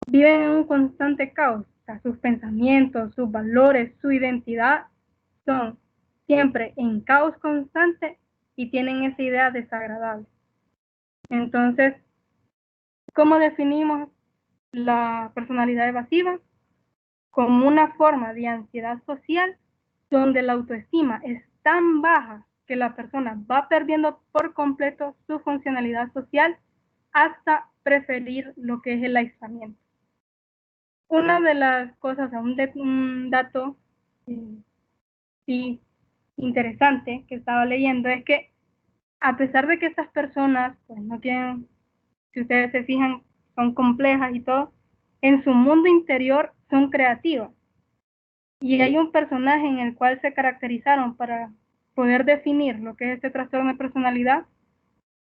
viven en un constante caos. Sus pensamientos, sus valores, su identidad son siempre en caos constante y tienen esa idea desagradable. Entonces, ¿cómo definimos la personalidad evasiva? Como una forma de ansiedad social donde la autoestima es tan baja que la persona va perdiendo por completo su funcionalidad social hasta preferir lo que es el aislamiento. Una de las cosas, un dato sí, interesante que estaba leyendo es que a pesar de que estas personas pues no tienen, si ustedes se fijan, son complejas y todo, en su mundo interior son creativas. Y hay un personaje en el cual se caracterizaron para poder definir lo que es este trastorno de personalidad,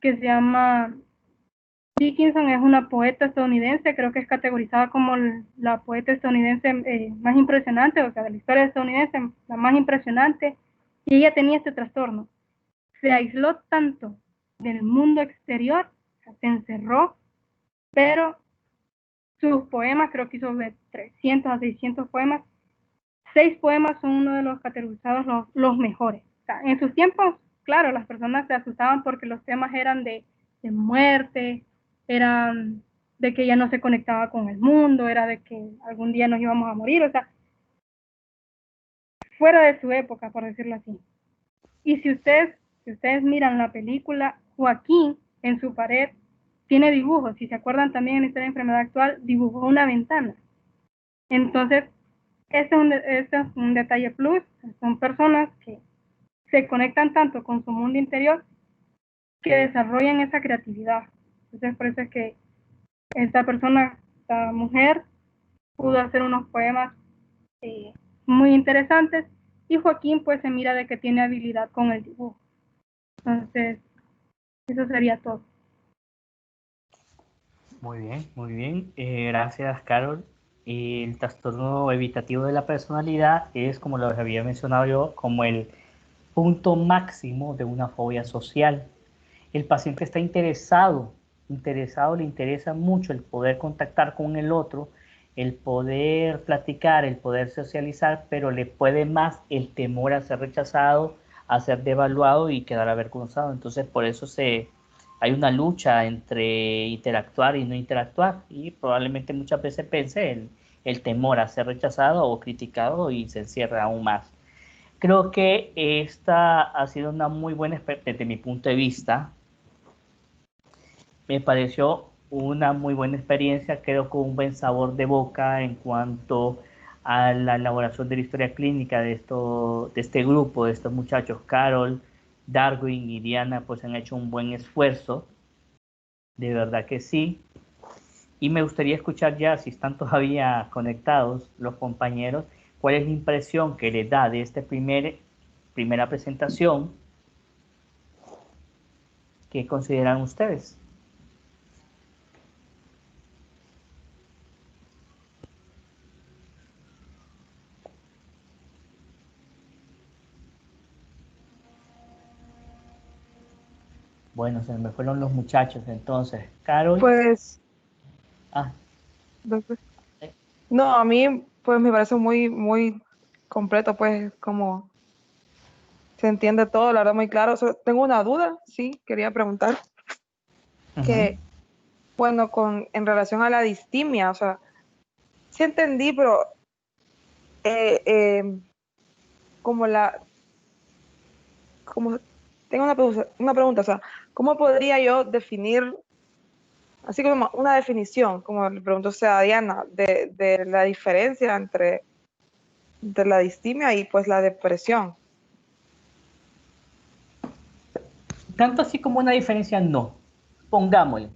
que se llama Dickinson. Es una poeta estadounidense, creo que es categorizada como la poeta estadounidense más impresionante, o sea, de la historia estadounidense, la más impresionante, y ella tenía este trastorno. Se aisló tanto del mundo exterior, se encerró, pero sus poemas, creo que hizo de 300 a 600 poemas, 6 poemas son uno de los categorizados los mejores. O sea, en sus tiempos, claro, las personas se asustaban porque los temas eran de muerte, eran de que ya no se conectaba con el mundo, era de que algún día nos íbamos a morir, o sea, fuera de su época, por decirlo así. Y si ustedes miran la película, Joaquín en su pared tiene dibujos. Si se acuerdan también en esta enfermedad actual, dibujó una ventana. Entonces, este es un detalle plus. Son personas que se conectan tanto con su mundo interior que desarrollan esa creatividad. Entonces, por eso es que esta mujer, pudo hacer unos poemas muy interesantes, y Joaquín pues se mira de que tiene habilidad con el dibujo. Entonces, eso sería todo.
Muy bien, muy bien. Gracias, Carol. El trastorno evitativo de la personalidad es, como lo había mencionado yo, como el punto máximo de una fobia social. El paciente está interesado, le interesa mucho el poder contactar con el otro, el poder platicar, el poder socializar, pero le puede más el temor a ser rechazado, a ser devaluado y quedar avergonzado. Entonces, por eso hay una lucha entre interactuar y no interactuar, y probablemente muchas veces pense el temor a ser rechazado o criticado y se encierra aún más. Creo que esta ha sido una muy buena experiencia desde mi punto de vista. Me pareció una muy buena experiencia, creo con un buen sabor de boca en cuanto a la elaboración de la historia clínica de este grupo, de estos muchachos. Carol, Darwin y Diana pues han hecho un buen esfuerzo, de verdad que sí. Y me gustaría escuchar ya, si están todavía conectados los compañeros, cuál es la impresión que les da de esta primera presentación. ¿Qué consideran ustedes? Bueno, se me fueron los muchachos entonces. Carol.
Pues,
Ah,
doctor. No, a mí pues me parece muy completo, pues como se entiende todo, la verdad muy claro. O sea, tengo una duda, sí, quería preguntar que, bueno, en relación a la distimia, o sea, sí entendí, pero como como tengo una pregunta, o sea, ¿cómo podría yo definir, así como una definición, como le preguntó usted a Diana, de la diferencia entre la distimia y pues la depresión?
tanto así como una diferencia, no. Pongámosle.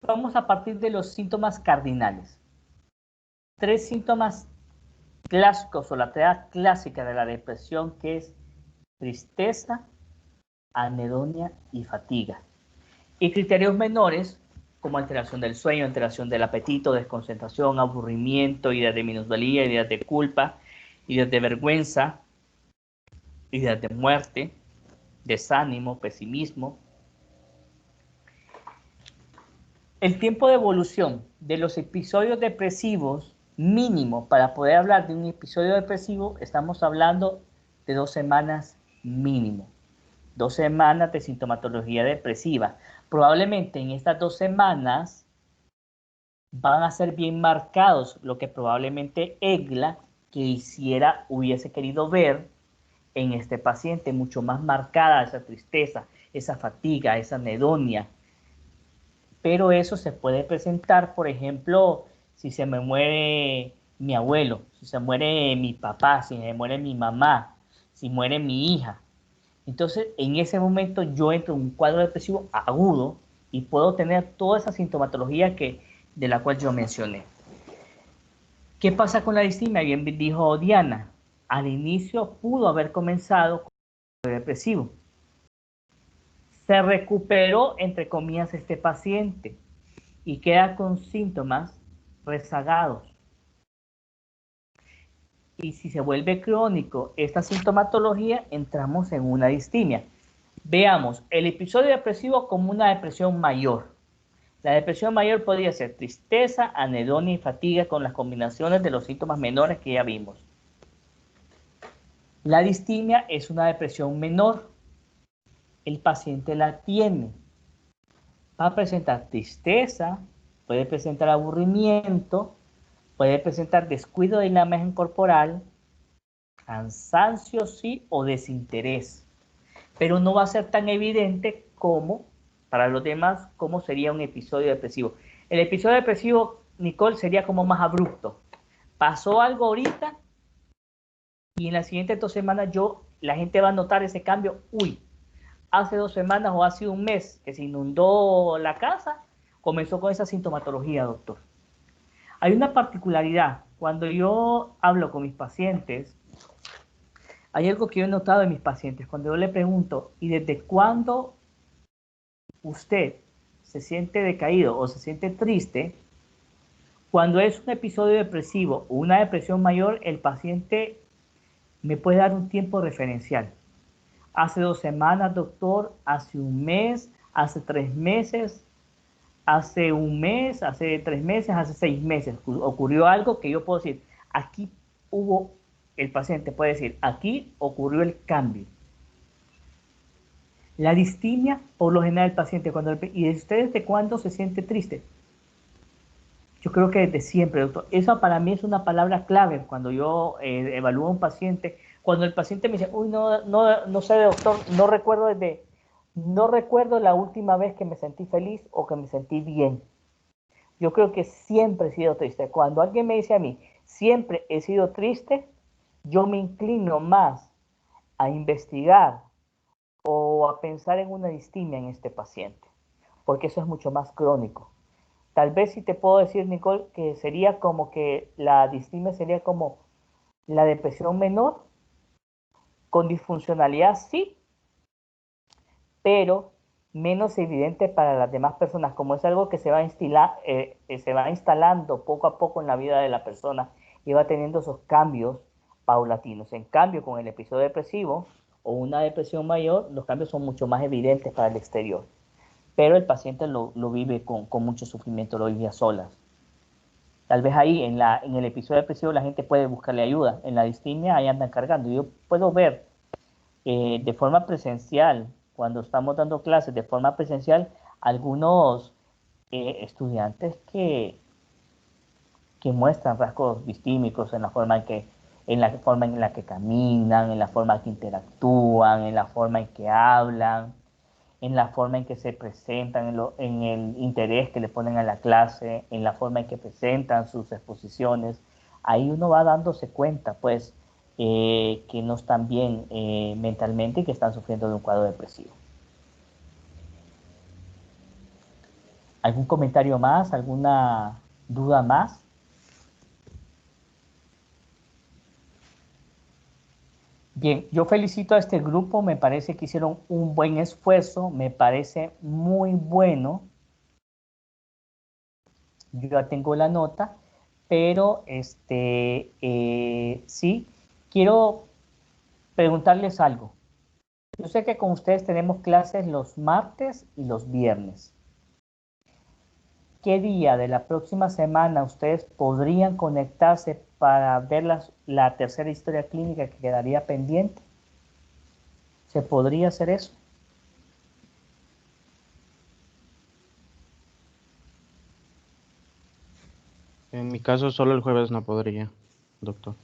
Vamos a partir de los síntomas cardinales. 3 síntomas clásicos o la triada clásica de la depresión, que es tristeza, anedonia y fatiga. Y criterios menores como alteración del sueño, alteración del apetito, desconcentración, aburrimiento, ideas de minusvalía, ideas de culpa, ideas de vergüenza, ideas de muerte, desánimo, pesimismo. El tiempo de evolución de los episodios depresivos mínimo para poder hablar de un episodio depresivo, estamos hablando de 2 semanas mínimo. 2 semanas de sintomatología depresiva. Probablemente en estas 2 semanas van a ser bien marcados lo que probablemente Egla hubiese querido ver en este paciente, mucho más marcada esa tristeza, esa fatiga, esa anedonia. Pero eso se puede presentar, por ejemplo, si se me muere mi abuelo, si se muere mi papá, si me muere mi mamá, si muere mi hija. Entonces, en ese momento yo entro en un cuadro depresivo agudo y puedo tener toda esa sintomatología de la cual yo mencioné. ¿Qué pasa con la distimia? Bien dijo Diana, al inicio pudo haber comenzado con el depresivo. Se recuperó, entre comillas, este paciente y queda con síntomas rezagados. Y si se vuelve crónico esta sintomatología, entramos en una distimia. Veamos el episodio depresivo como una depresión mayor. La depresión mayor podría ser tristeza, anedonia y fatiga con las combinaciones de los síntomas menores que ya vimos. La distimia es una depresión menor. El paciente la tiene. Va a presentar tristeza, puede presentar aburrimiento, puede presentar descuido de la imagen corporal, cansancio sí o desinterés, pero no va a ser tan evidente como para los demás como sería un episodio depresivo. El episodio depresivo, Nicole, sería como más abrupto. Pasó algo ahorita y en las siguientes 2 semanas la gente va a notar ese cambio. Uy, hace 2 semanas o hace un mes que se inundó la casa, comenzó con esa sintomatología, doctor. Hay una particularidad. Cuando yo hablo con mis pacientes, hay algo que yo he notado en mis pacientes. Cuando yo le pregunto, ¿y desde cuándo usted se siente decaído o se siente triste? Cuando es un episodio depresivo o una depresión mayor, el paciente me puede dar un tiempo referencial. Hace 2 semanas, doctor, hace un mes, hace 3 meses, hace un mes, hace 3 meses, hace 6 meses. Ocurrió algo que yo puedo decir, aquí hubo, el paciente puede decir, aquí ocurrió el cambio. La distimia, por lo general, el paciente, ¿y usted desde cuándo se siente triste? Yo creo que desde siempre, doctor. Esa para mí es una palabra clave cuando yo evalúo a un paciente. Cuando el paciente me dice, uy, no sé, doctor, no recuerdo la última vez que me sentí feliz o que me sentí bien. Yo creo que siempre he sido triste. Cuando alguien me dice a mí, siempre he sido triste, yo me inclino más a investigar o a pensar en una distimia en este paciente, porque eso es mucho más crónico. Tal vez sí te puedo decir, Nicole, que sería como que la distimia sería como la depresión menor, con disfuncionalidad sí, pero menos evidente para las demás personas, como es algo que se va instalando poco a poco en la vida de la persona y va teniendo esos cambios paulatinos. En cambio, con el episodio depresivo o una depresión mayor, los cambios son mucho más evidentes para el exterior, pero el paciente lo vive con mucho sufrimiento, lo vive a solas. Tal vez ahí en el episodio depresivo la gente puede buscarle ayuda, en la distimia ahí andan cargando. Yo puedo ver de forma presencial, cuando estamos dando clases de forma presencial, algunos estudiantes que muestran rasgos distímicos en la forma en la que caminan, en la forma en que interactúan, en la forma en que hablan, en la forma en que se presentan, en el interés que le ponen a la clase, en la forma en que presentan sus exposiciones. Ahí uno va dándose cuenta, pues, que no están bien mentalmente y que están sufriendo de un cuadro depresivo. ¿Algún comentario más? ¿Alguna duda más? Bien, yo felicito a este grupo, me parece que hicieron un buen esfuerzo, me parece muy bueno. Yo ya tengo la nota, pero sí, quiero preguntarles algo. Yo sé que con ustedes tenemos clases los martes y los viernes. ¿Qué día de la próxima semana ustedes podrían conectarse para ver la tercera historia clínica que quedaría pendiente? ¿Se podría hacer eso?
En mi caso, solo el jueves no podría, doctor.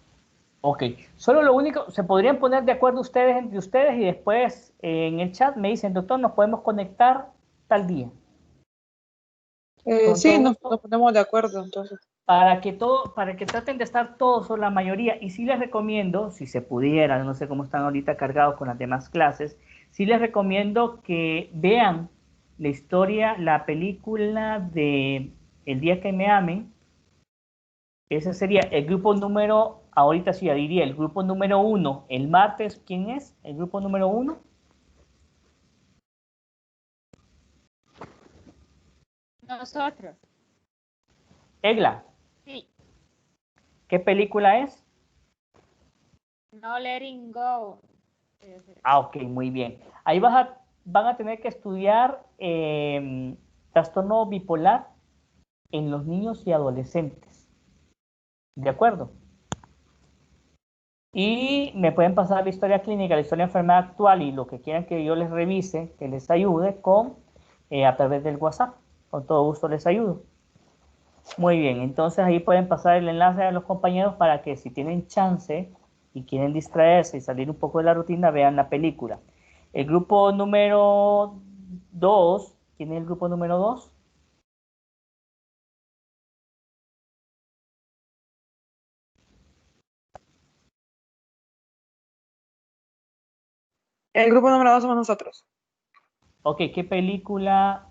Ok, solo lo único, se podrían poner de acuerdo ustedes entre ustedes y después en el chat me dicen, doctor, nos podemos conectar tal día. Con
Sí,
todo
nos
gusto,
ponemos de acuerdo, entonces.
para que traten de estar todos o la mayoría. Y sí les recomiendo, si se pudiera, no sé cómo están ahorita cargados con las demás clases, sí les recomiendo que vean la historia, la película de El día que me amen. Ese sería el grupo número, ahorita sí ya diría, el grupo número 1. El martes, ¿quién es? El grupo número 1.
Nosotros.
Egla,
Sí.
¿qué película es?
No letting go.
Ah, ok, muy bien. Ahí van a tener que estudiar trastorno bipolar en los niños y adolescentes. ¿De acuerdo? Y me pueden pasar la historia clínica, la historia de enfermedad actual y lo que quieran que yo les revise, que les ayude a través del WhatsApp. Con todo gusto les ayudo. Muy bien, entonces ahí pueden pasar el enlace a los compañeros para que si tienen chance y quieren distraerse y salir un poco de la rutina, vean la película. El grupo número 2, ¿quién es el grupo número 2?
El grupo número 2 somos nosotros.
Ok, ¿qué película